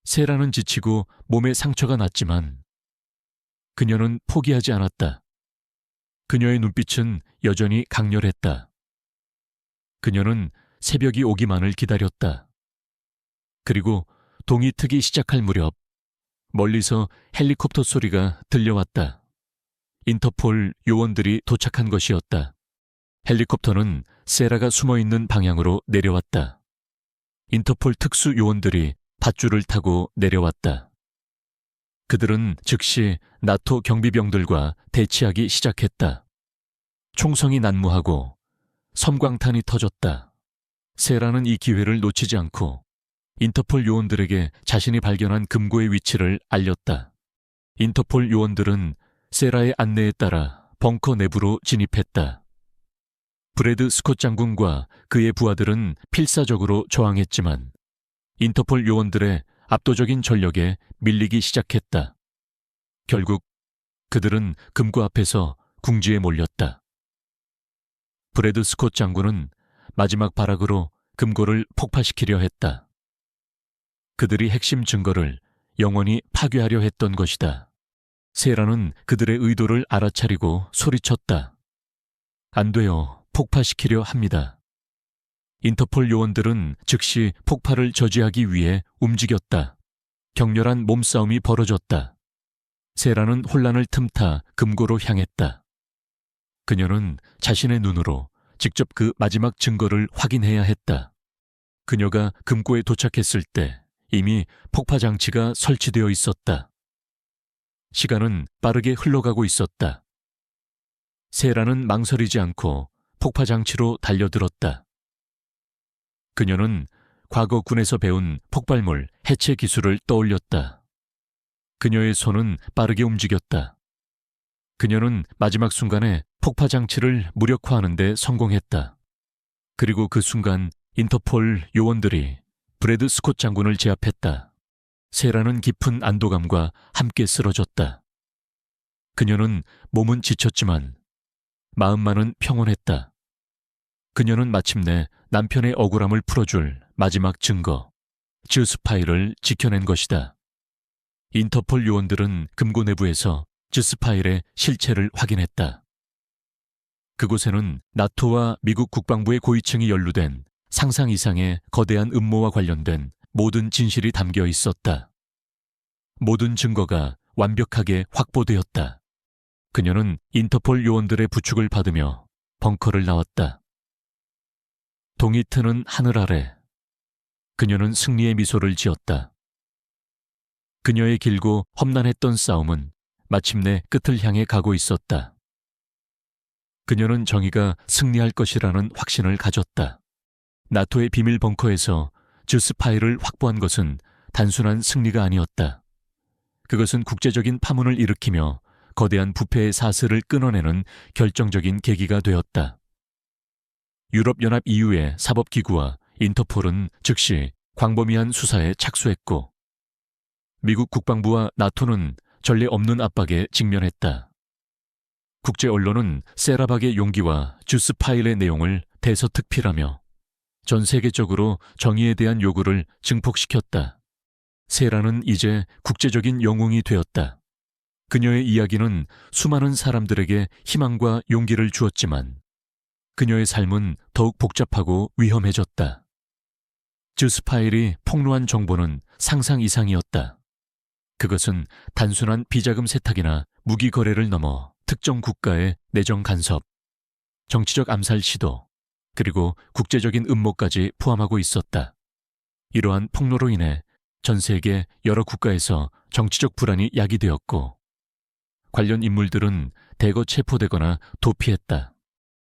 세라는 지치고 몸에 상처가 났지만 그녀는 포기하지 않았다. 그녀의 눈빛은 여전히 강렬했다. 그녀는 새벽이 오기만을 기다렸다. 그리고 동이 트기 시작할 무렵 멀리서 헬리콥터 소리가 들려왔다. 인터폴 요원들이 도착한 것이었다. 헬리콥터는 세라가 숨어있는 방향으로 내려왔다. 인터폴 특수 요원들이 밧줄을 타고 내려왔다. 그들은 즉시 나토 경비병들과 대치하기 시작했다. 총성이 난무하고 섬광탄이 터졌다. 세라는 이 기회를 놓치지 않고 인터폴 요원들에게 자신이 발견한 금고의 위치를 알렸다. 인터폴 요원들은 세라의 안내에 따라 벙커 내부로 진입했다. 브래드 스콧 장군과 그의 부하들은 필사적으로 저항했지만 인터폴 요원들의 압도적인 전력에 밀리기 시작했다. 결국 그들은 금고 앞에서 궁지에 몰렸다. 브래드 스콧 장군은 마지막 발악으로 금고를 폭파시키려 했다. 그들이 핵심 증거를 영원히 파괴하려 했던 것이다. 세라는 그들의 의도를 알아차리고 소리쳤다. 안 돼요. 폭파시키려 합니다. 인터폴 요원들은 즉시 폭발을 저지하기 위해 움직였다. 격렬한 몸싸움이 벌어졌다. 세라는 혼란을 틈타 금고로 향했다. 그녀는 자신의 눈으로 직접 그 마지막 증거를 확인해야 했다. 그녀가 금고에 도착했을 때 이미 폭파 장치가 설치되어 있었다. 시간은 빠르게 흘러가고 있었다. 세라는 망설이지 않고 폭파 장치로 달려들었다. 그녀는 과거 군에서 배운 폭발물 해체 기술을 떠올렸다. 그녀의 손은 빠르게 움직였다. 그녀는 마지막 순간에 폭파 장치를 무력화하는 데 성공했다. 그리고 그 순간 인터폴 요원들이 브래드 스콧 장군을 제압했다. 세라는 깊은 안도감과 함께 쓰러졌다. 그녀는 몸은 지쳤지만 마음만은 평온했다. 그녀는 마침내 남편의 억울함을 풀어줄 마지막 증거, 즈스파일을 지켜낸 것이다. 인터폴 요원들은 금고 내부에서 즈스파일의 실체를 확인했다. 그곳에는 나토와 미국 국방부의 고위층이 연루된 상상 이상의 거대한 음모와 관련된 모든 진실이 담겨 있었다. 모든 증거가 완벽하게 확보되었다. 그녀는 인터폴 요원들의 부축을 받으며 벙커를 나왔다. 동이 트는 하늘 아래 그녀는 승리의 미소를 지었다. 그녀의 길고 험난했던 싸움은 마침내 끝을 향해 가고 있었다. 그녀는 정의가 승리할 것이라는 확신을 가졌다. 나토의 비밀 벙커에서 즈스파일을 확보한 것은 단순한 승리가 아니었다. 그것은 국제적인 파문을 일으키며 거대한 부패의 사슬을 끊어내는 결정적인 계기가 되었다. 유럽연합 EU의 사법기구와 인터폴은 즉시 광범위한 수사에 착수했고 미국 국방부와 나토는 전례 없는 압박에 직면했다. 국제 언론은 세라박의 용기와 즈스파일의 내용을 대서특필하며 전 세계적으로 정의에 대한 요구를 증폭시켰다. 세라는 이제 국제적인 영웅이 되었다. 그녀의 이야기는 수많은 사람들에게 희망과 용기를 주었지만 그녀의 삶은 더욱 복잡하고 위험해졌다. 즈스파일이 폭로한 정보는 상상 이상이었다. 그것은 단순한 비자금 세탁이나 무기 거래를 넘어 특정 국가의 내정 간섭, 정치적 암살 시도, 그리고 국제적인 음모까지 포함하고 있었다. 이러한 폭로로 인해 전 세계 여러 국가에서 정치적 불안이 야기되었고 관련 인물들은 대거 체포되거나 도피했다.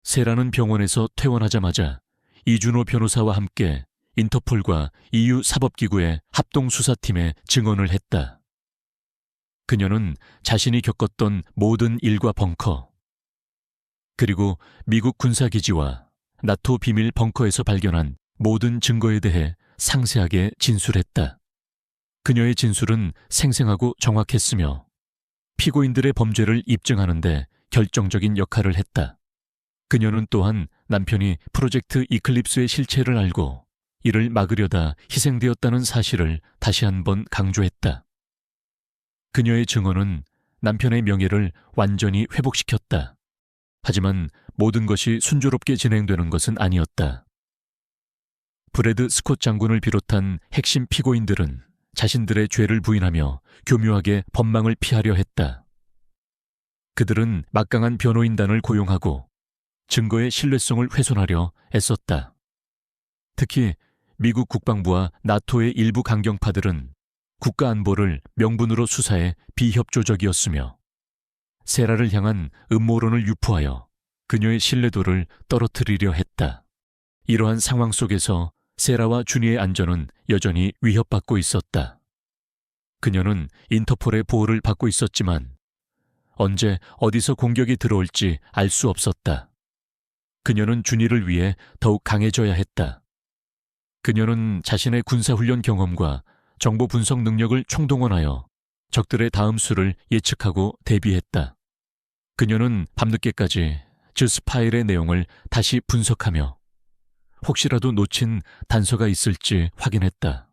세라는 병원에서 퇴원하자마자 이준호 변호사와 함께 인터폴과 EU 사법기구의 합동수사팀에 증언을 했다. 그녀는 자신이 겪었던 모든 일과 벙커, 그리고 미국 군사기지와 나토 비밀 벙커에서 발견한 모든 증거에 대해 상세하게 진술했다. 그녀의 진술은 생생하고 정확했으며 피고인들의 범죄를 입증하는 데 결정적인 역할을 했다. 그녀는 또한 남편이 프로젝트 이클립스의 실체를 알고 이를 막으려다 희생되었다는 사실을 다시 한번 강조했다. 그녀의 증언은 남편의 명예를 완전히 회복시켰다. 하지만 모든 것이 순조롭게 진행되는 것은 아니었다. 브래드 스콧 장군을 비롯한 핵심 피고인들은 자신들의 죄를 부인하며 교묘하게 법망을 피하려 했다. 그들은 막강한 변호인단을 고용하고 증거의 신뢰성을 훼손하려 애썼다. 특히 미국 국방부와 나토의 일부 강경파들은 국가 안보를 명분으로 수사해 비협조적이었으며 세라를 향한 음모론을 유포하여 그녀의 신뢰도를 떨어뜨리려 했다. 이러한 상황 속에서 세라와 주니의 안전은 여전히 위협받고 있었다. 그녀는 인터폴의 보호를 받고 있었지만 언제 어디서 공격이 들어올지 알 수 없었다. 그녀는 주니를 위해 더욱 강해져야 했다. 그녀는 자신의 군사훈련 경험과 정보 분석 능력을 총동원하여 적들의 다음 수를 예측하고 대비했다. 그녀는 밤늦게까지 즈스파일의 내용을 다시 분석하며 혹시라도 놓친 단서가 있을지 확인했다.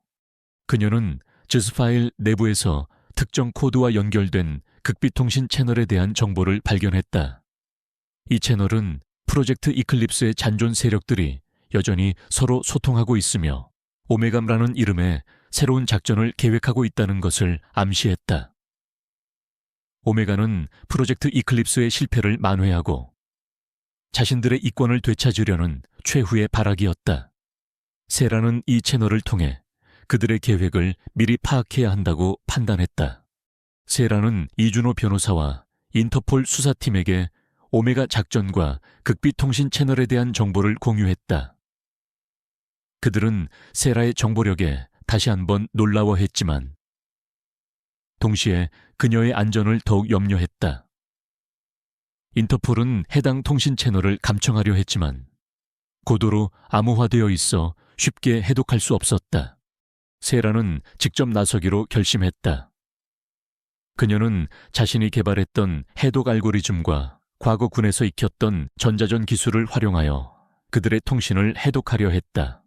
그녀는 즈스파일 내부에서 특정 코드와 연결된 극비통신 채널에 대한 정보를 발견했다. 이 채널은 프로젝트 이클립스의 잔존 세력들이 여전히 서로 소통하고 있으며 오메감라는 이름의 새로운 작전을 계획하고 있다는 것을 암시했다. 오메가는 프로젝트 이클립스의 실패를 만회하고 자신들의 이권을 되찾으려는 최후의 발악이었다. 세라는 이 채널을 통해 그들의 계획을 미리 파악해야 한다고 판단했다. 세라는 이준호 변호사와 인터폴 수사팀에게 오메가 작전과 극비통신 채널에 대한 정보를 공유했다. 그들은 세라의 정보력에 다시 한번 놀라워했지만 동시에 그녀의 안전을 더욱 염려했다. 인터폴은 해당 통신 채널을 감청하려 했지만 고도로 암호화되어 있어 쉽게 해독할 수 없었다. 세라는 직접 나서기로 결심했다. 그녀는 자신이 개발했던 해독 알고리즘과 과거 군에서 익혔던 전자전 기술을 활용하여 그들의 통신을 해독하려 했다.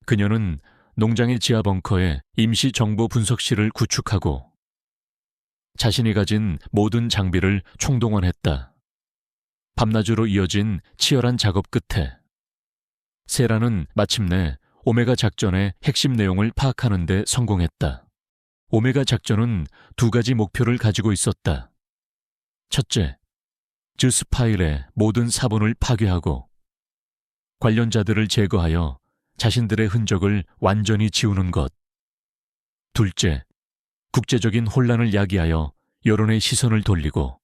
그녀는 농장의 지하 벙커에 임시 정보 분석실을 구축하고 자신이 가진 모든 장비를 총동원했다. 밤낮으로 이어진 치열한 작업 끝에 세라는 마침내 오메가 작전의 핵심 내용을 파악하는 데 성공했다. 오메가 작전은 두 가지 목표를 가지고 있었다. 첫째, 즈스파일의 모든 사본을 파괴하고 관련자들을 제거하여 자신들의 흔적을 완전히 지우는 것. 둘째, 국제적인 혼란을 야기하여 여론의 시선을 돌리고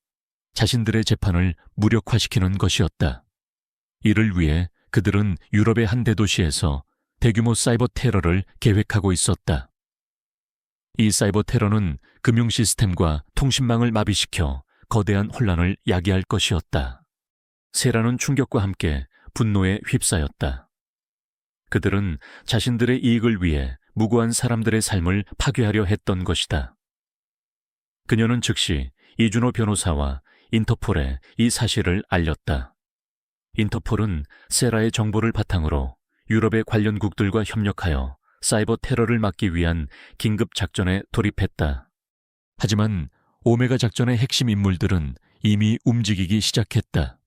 자신들의 재판을 무력화시키는 것이었다. 이를 위해 그들은 유럽의 한 대도시에서 대규모 사이버 테러를 계획하고 있었다. 이 사이버 테러는 금융 시스템과 통신망을 마비시켜 거대한 혼란을 야기할 것이었다. 세라는 충격과 함께 분노에 휩싸였다. 그들은 자신들의 이익을 위해 무고한 사람들의 삶을 파괴하려 했던 것이다. 그녀는 즉시 이준호 변호사와 인터폴에 이 사실을 알렸다. 인터폴은 세라의 정보를 바탕으로 유럽의 관련국들과 협력하여 사이버 테러를 막기 위한 긴급 작전에 돌입했다. 하지만 오메가 작전의 핵심 인물들은 이미 움직이기 시작했다.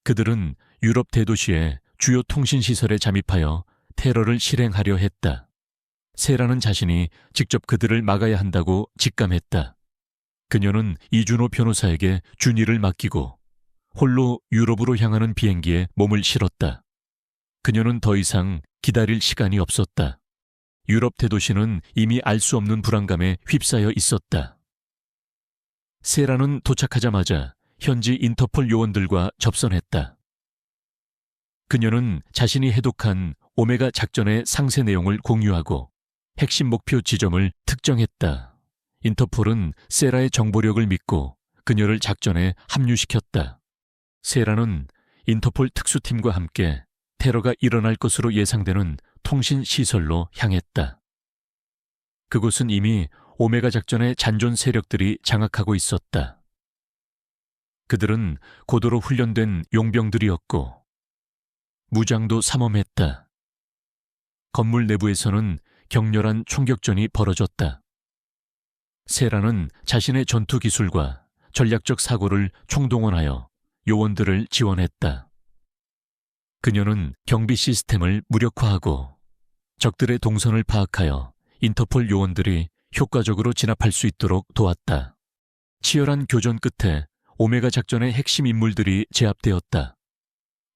그들은 유럽 대도시의 주요 통신시설에 잠입하여 테러를 실행하려 했다. 세라는 자신이 직접 그들을 막아야 한다고 직감했다. 그녀는 이준호 변호사에게 준일을 맡기고 홀로 유럽으로 향하는 비행기에 몸을 실었다. 그녀는 더 이상 기다릴 시간이 없었다. 유럽 대도시는 이미 알 수 없는 불안감에 휩싸여 있었다. 세라는 도착하자마자 현지 인터폴 요원들과 접선했다. 그녀는 자신이 해독한 오메가 작전의 상세 내용을 공유하고 핵심 목표 지점을 특정했다. 인터폴은 세라의 정보력을 믿고 그녀를 작전에 합류시켰다. 세라는 인터폴 특수팀과 함께 테러가 일어날 것으로 예상되는 통신 시설로 향했다. 그곳은 이미 오메가 작전의 잔존 세력들이 장악하고 있었다. 그들은 고도로 훈련된 용병들이었고 무장도 삼엄했다. 건물 내부에서는 격렬한 총격전이 벌어졌다. 세라는 자신의 전투 기술과 전략적 사고를 총동원하여 요원들을 지원했다. 그녀는 경비 시스템을 무력화하고 적들의 동선을 파악하여 인터폴 요원들이 효과적으로 진압할 수 있도록 도왔다. 치열한 교전 끝에 오메가 작전의 핵심 인물들이 제압되었다.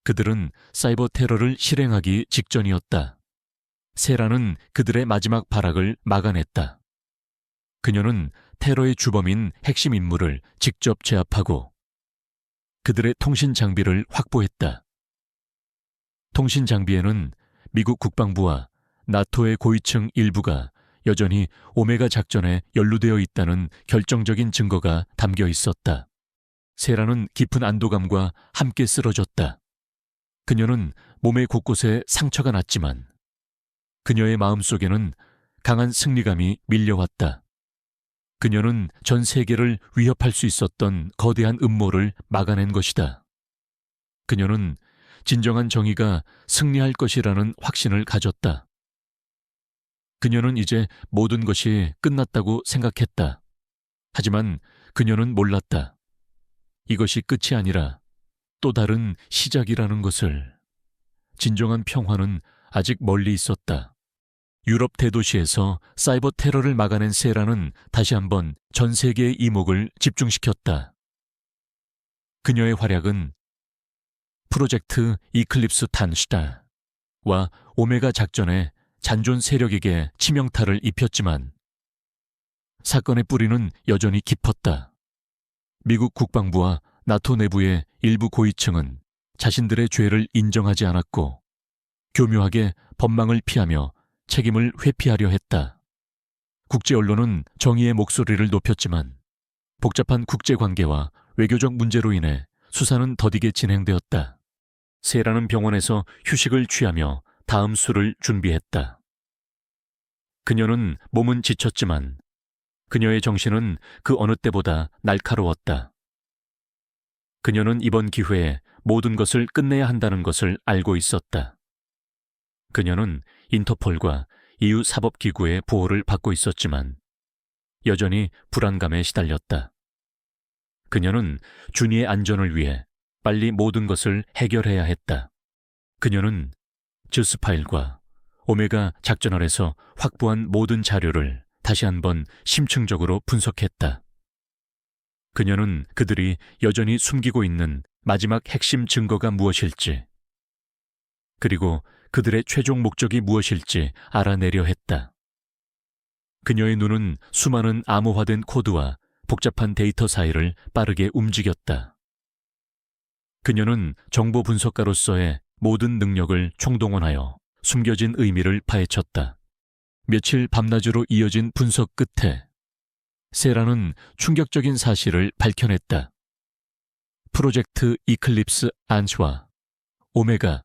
그들은 사이버 테러를 실행하기 직전이었다. 세라는 그들의 마지막 발악을 막아냈다. 그녀는 테러의 주범인 핵심 인물을 직접 제압하고 그들의 통신 장비를 확보했다. 통신 장비에는 미국 국방부와 나토의 고위층 일부가 여전히 오메가 작전에 연루되어 있다는 결정적인 증거가 담겨 있었다. 세라는 깊은 안도감과 함께 쓰러졌다. 그녀는 몸의 곳곳에 상처가 났지만 그녀의 마음속에는 강한 승리감이 밀려왔다. 그녀는 전 세계를 위협할 수 있었던 거대한 음모를 막아낸 것이다. 그녀는 진정한 정의가 승리할 것이라는 확신을 가졌다. 그녀는 이제 모든 것이 끝났다고 생각했다. 하지만 그녀는 몰랐다. 이것이 끝이 아니라 또 다른 시작이라는 것을. 진정한 평화는 아직 멀리 있었다. 유럽 대도시에서 사이버 테러를 막아낸 세라는 다시 한번 전 세계의 이목을 집중시켰다. 그녀의 활약은 프로젝트 이클립스 탄슈타와 오메가 작전의 잔존 세력에게 치명타를 입혔지만 사건의 뿌리는 여전히 깊었다. 미국 국방부와 나토 내부의 일부 고위층은 자신들의 죄를 인정하지 않았고 교묘하게 법망을 피하며 책임을 회피하려 했다. 국제 언론은 정의의 목소리를 높였지만 복잡한 국제관계와 외교적 문제로 인해 수사는 더디게 진행되었다. 세라는 병원에서 휴식을 취하며 다음 수를 준비했다. 그녀는 몸은 지쳤지만 그녀의 정신은 그 어느 때보다 날카로웠다. 그녀는 이번 기회에 모든 것을 끝내야 한다는 것을 알고 있었다. 그녀는 인터폴과 EU 사법기구의 보호를 받고 있었지만 여전히 불안감에 시달렸다. 그녀는 준이의 안전을 위해 빨리 모든 것을 해결해야 했다. 그녀는 즈스 파일과 오메가 작전알에서 확보한 모든 자료를 다시 한번 심층적으로 분석했다. 그녀는 그들이 여전히 숨기고 있는 마지막 핵심 증거가 무엇일지, 그리고 그들의 최종 목적이 무엇일지 알아내려 했다. 그녀의 눈은 수많은 암호화된 코드와 복잡한 데이터 사이를 빠르게 움직였다. 그녀는 정보 분석가로서의 모든 능력을 총동원하여 숨겨진 의미를 파헤쳤다. 며칠 밤낮으로 이어진 분석 끝에 세라는 충격적인 사실을 밝혀냈다. 프로젝트 이클립스 안시와 오메가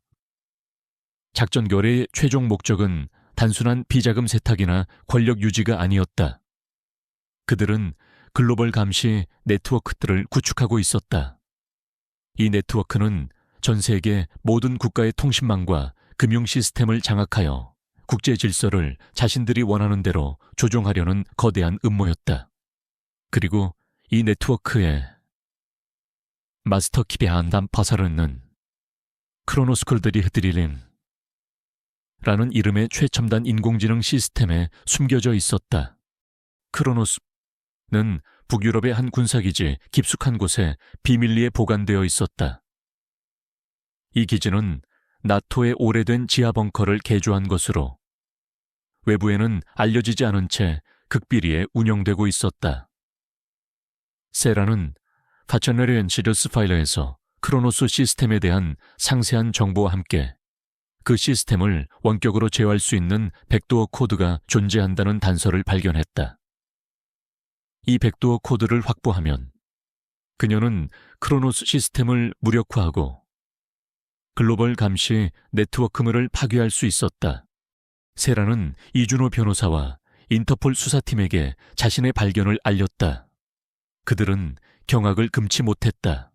작전 결의의 최종 목적은 단순한 비자금 세탁이나 권력 유지가 아니었다. 그들은 글로벌 감시 네트워크들을 구축하고 있었다. 이 네트워크는 전 세계 모든 국가의 통신망과 금융 시스템을 장악하여 국제 질서를 자신들이 원하는 대로 조종하려는 거대한 음모였다. 그리고 이 네트워크에 마스터 킵에 한담 파사르는 크로노스쿨들이 흐드리린 라는 이름의 최첨단 인공지능 시스템에 숨겨져 있었다. 크로노스는 북유럽의 한 군사기지 깊숙한 곳에 비밀리에 보관되어 있었다. 이 기지는 나토의 오래된 지하 벙커를 개조한 것으로 외부에는 알려지지 않은 채 극비리에 운영되고 있었다. 세라는 파천레르 시저스 파일러에서 크로노스 시스템에 대한 상세한 정보와 함께 그 시스템을 원격으로 제어할 수 있는 백도어 코드가 존재한다는 단서를 발견했다. 이 백도어 코드를 확보하면 그녀는 크로노스 시스템을 무력화하고 글로벌 감시 네트워크물을 파괴할 수 있었다. 세라는 이준호 변호사와 인터폴 수사팀에게 자신의 발견을 알렸다. 그들은 경악을 금치 못했다.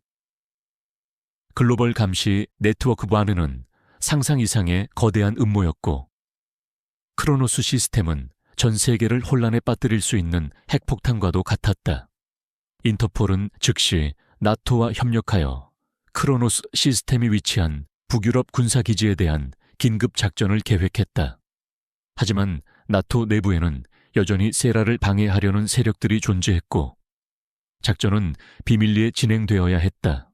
글로벌 감시 네트워크 안에는 상상 이상의 거대한 음모였고 크로노스 시스템은 전 세계를 혼란에 빠뜨릴 수 있는 핵폭탄과도 같았다. 인터폴은 즉시 나토와 협력하여 크로노스 시스템이 위치한 북유럽 군사기지에 대한 긴급 작전을 계획했다. 하지만 나토 내부에는 여전히 세라를 방해하려는 세력들이 존재했고 작전은 비밀리에 진행되어야 했다.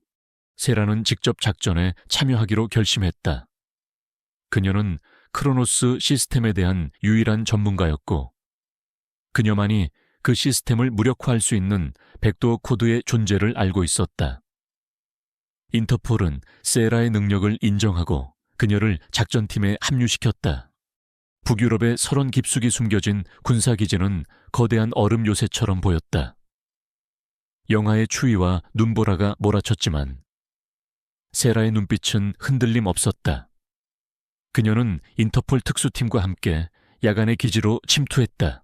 세라는 직접 작전에 참여하기로 결심했다. 그녀는 크로노스 시스템에 대한 유일한 전문가였고 그녀만이 그 시스템을 무력화할 수 있는 백도어 코드의 존재를 알고 있었다. 인터폴은 세라의 능력을 인정하고 그녀를 작전팀에 합류시켰다. 북유럽의 설원 깊숙이 숨겨진 군사기지는 거대한 얼음 요새처럼 보였다. 영하의 추위와 눈보라가 몰아쳤지만 세라의 눈빛은 흔들림 없었다. 그녀는 인터폴 특수팀과 함께 야간의 기지로 침투했다.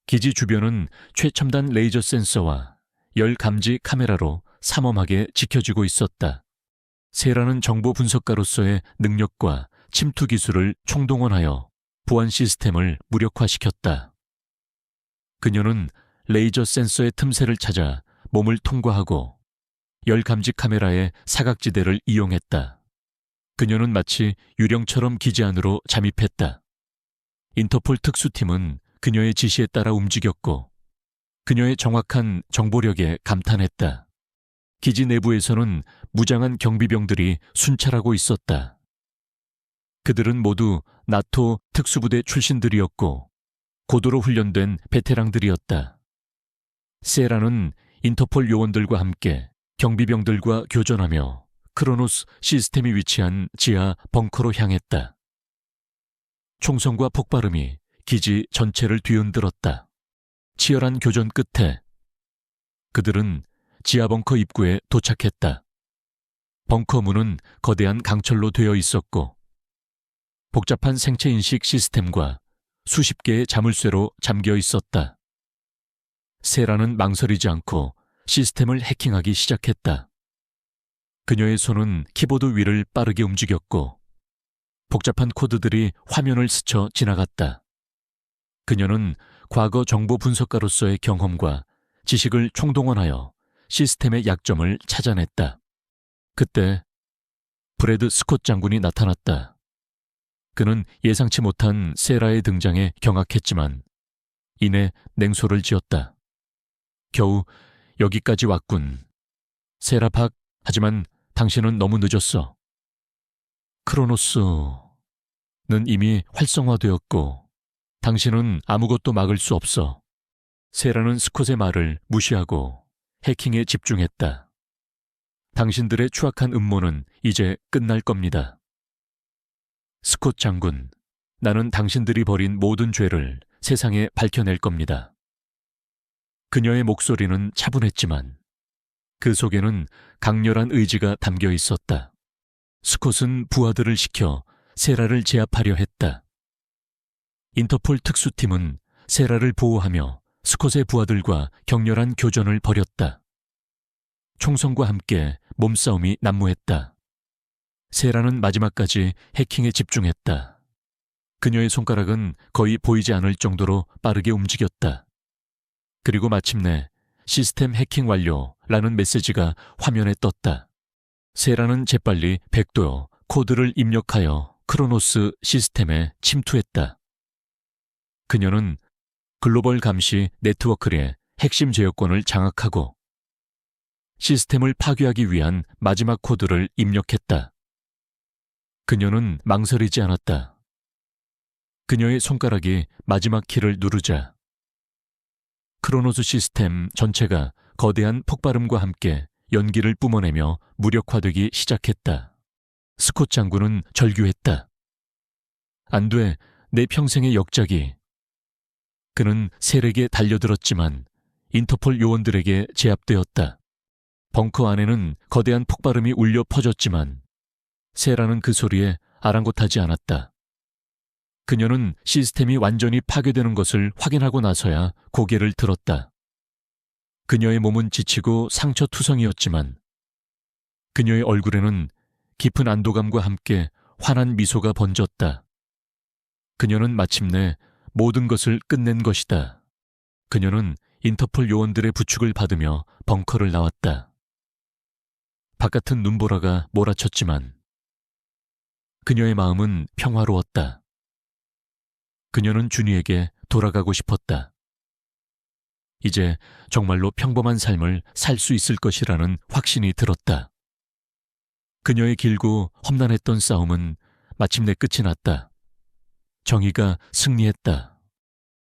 기지 주변은 최첨단 레이저 센서와 열 감지 카메라로 삼엄하게 지켜지고 있었다. 세라는 정보 분석가로서의 능력과 침투 기술을 총동원하여 보안 시스템을 무력화시켰다. 그녀는 레이저 센서의 틈새를 찾아 몸을 통과하고 열 감지 카메라의 사각지대를 이용했다. 그녀는 마치 유령처럼 기지 안으로 잠입했다. 인터폴 특수팀은 그녀의 지시에 따라 움직였고 그녀의 정확한 정보력에 감탄했다. 기지 내부에서는 무장한 경비병들이 순찰하고 있었다. 그들은 모두 나토 특수부대 출신들이었고 고도로 훈련된 베테랑들이었다. 세라는 인터폴 요원들과 함께 경비병들과 교전하며 크로노스 시스템이 위치한 지하 벙커로 향했다. 총성과 폭발음이 기지 전체를 뒤흔들었다. 치열한 교전 끝에 그들은 지하 벙커 입구에 도착했다. 벙커 문은 거대한 강철로 되어 있었고 복잡한 생체 인식 시스템과 수십 개의 자물쇠로 잠겨 있었다. 세라는 망설이지 않고 시스템을 해킹하기 시작했다. 그녀의 손은 키보드 위를 빠르게 움직였고 복잡한 코드들이 화면을 스쳐 지나갔다. 그녀는 과거 정보 분석가로서의 경험과 지식을 총동원하여 시스템의 약점을 찾아냈다. 그때 브래드 스콧 장군이 나타났다. 그는 예상치 못한 세라의 등장에 경악했지만 이내 냉소를 지었다. 겨우 여기까지 왔군. 세라 박, 하지만 당신은 너무 늦었어. 크로노스는 이미 활성화되었고 당신은 아무것도 막을 수 없어. 세라는 스콧의 말을 무시하고 해킹에 집중했다. 당신들의 추악한 음모는 이제 끝날 겁니다. 스콧 장군, 나는 당신들이 벌인 모든 죄를 세상에 밝혀낼 겁니다. 그녀의 목소리는 차분했지만 그 속에는 강렬한 의지가 담겨 있었다. 스콧은 부하들을 시켜 세라를 제압하려 했다. 인터폴 특수팀은 세라를 보호하며 스콧의 부하들과 격렬한 교전을 벌였다. 총성과 함께 몸싸움이 난무했다. 세라는 마지막까지 해킹에 집중했다. 그녀의 손가락은 거의 보이지 않을 정도로 빠르게 움직였다. 그리고 마침내 시스템 해킹 완료라는 메시지가 화면에 떴다. 세라는 재빨리 백도어 코드를 입력하여 크로노스 시스템에 침투했다. 그녀는 글로벌 감시 네트워크의 핵심 제어권을 장악하고 시스템을 파괴하기 위한 마지막 코드를 입력했다. 그녀는 망설이지 않았다. 그녀의 손가락이 마지막 키를 누르자 크로노스 시스템 전체가 거대한 폭발음과 함께 연기를 뿜어내며 무력화되기 시작했다. 스콧 장군은 절규했다. 안 돼, 내 평생의 역작이. 그는 세력에 달려들었지만 인터폴 요원들에게 제압되었다. 벙커 안에는 거대한 폭발음이 울려 퍼졌지만 세라는 그 소리에 아랑곳하지 않았다. 그녀는 시스템이 완전히 파괴되는 것을 확인하고 나서야 고개를 들었다. 그녀의 몸은 지치고 상처투성이었지만 그녀의 얼굴에는 깊은 안도감과 함께 환한 미소가 번졌다. 그녀는 마침내 모든 것을 끝낸 것이다. 그녀는 인터폴 요원들의 부축을 받으며 벙커를 나왔다. 바깥은 눈보라가 몰아쳤지만 그녀의 마음은 평화로웠다. 그녀는 준이에게 돌아가고 싶었다. 이제 정말로 평범한 삶을 살 수 있을 것이라는 확신이 들었다. 그녀의 길고 험난했던 싸움은 마침내 끝이 났다. 정의가 승리했다.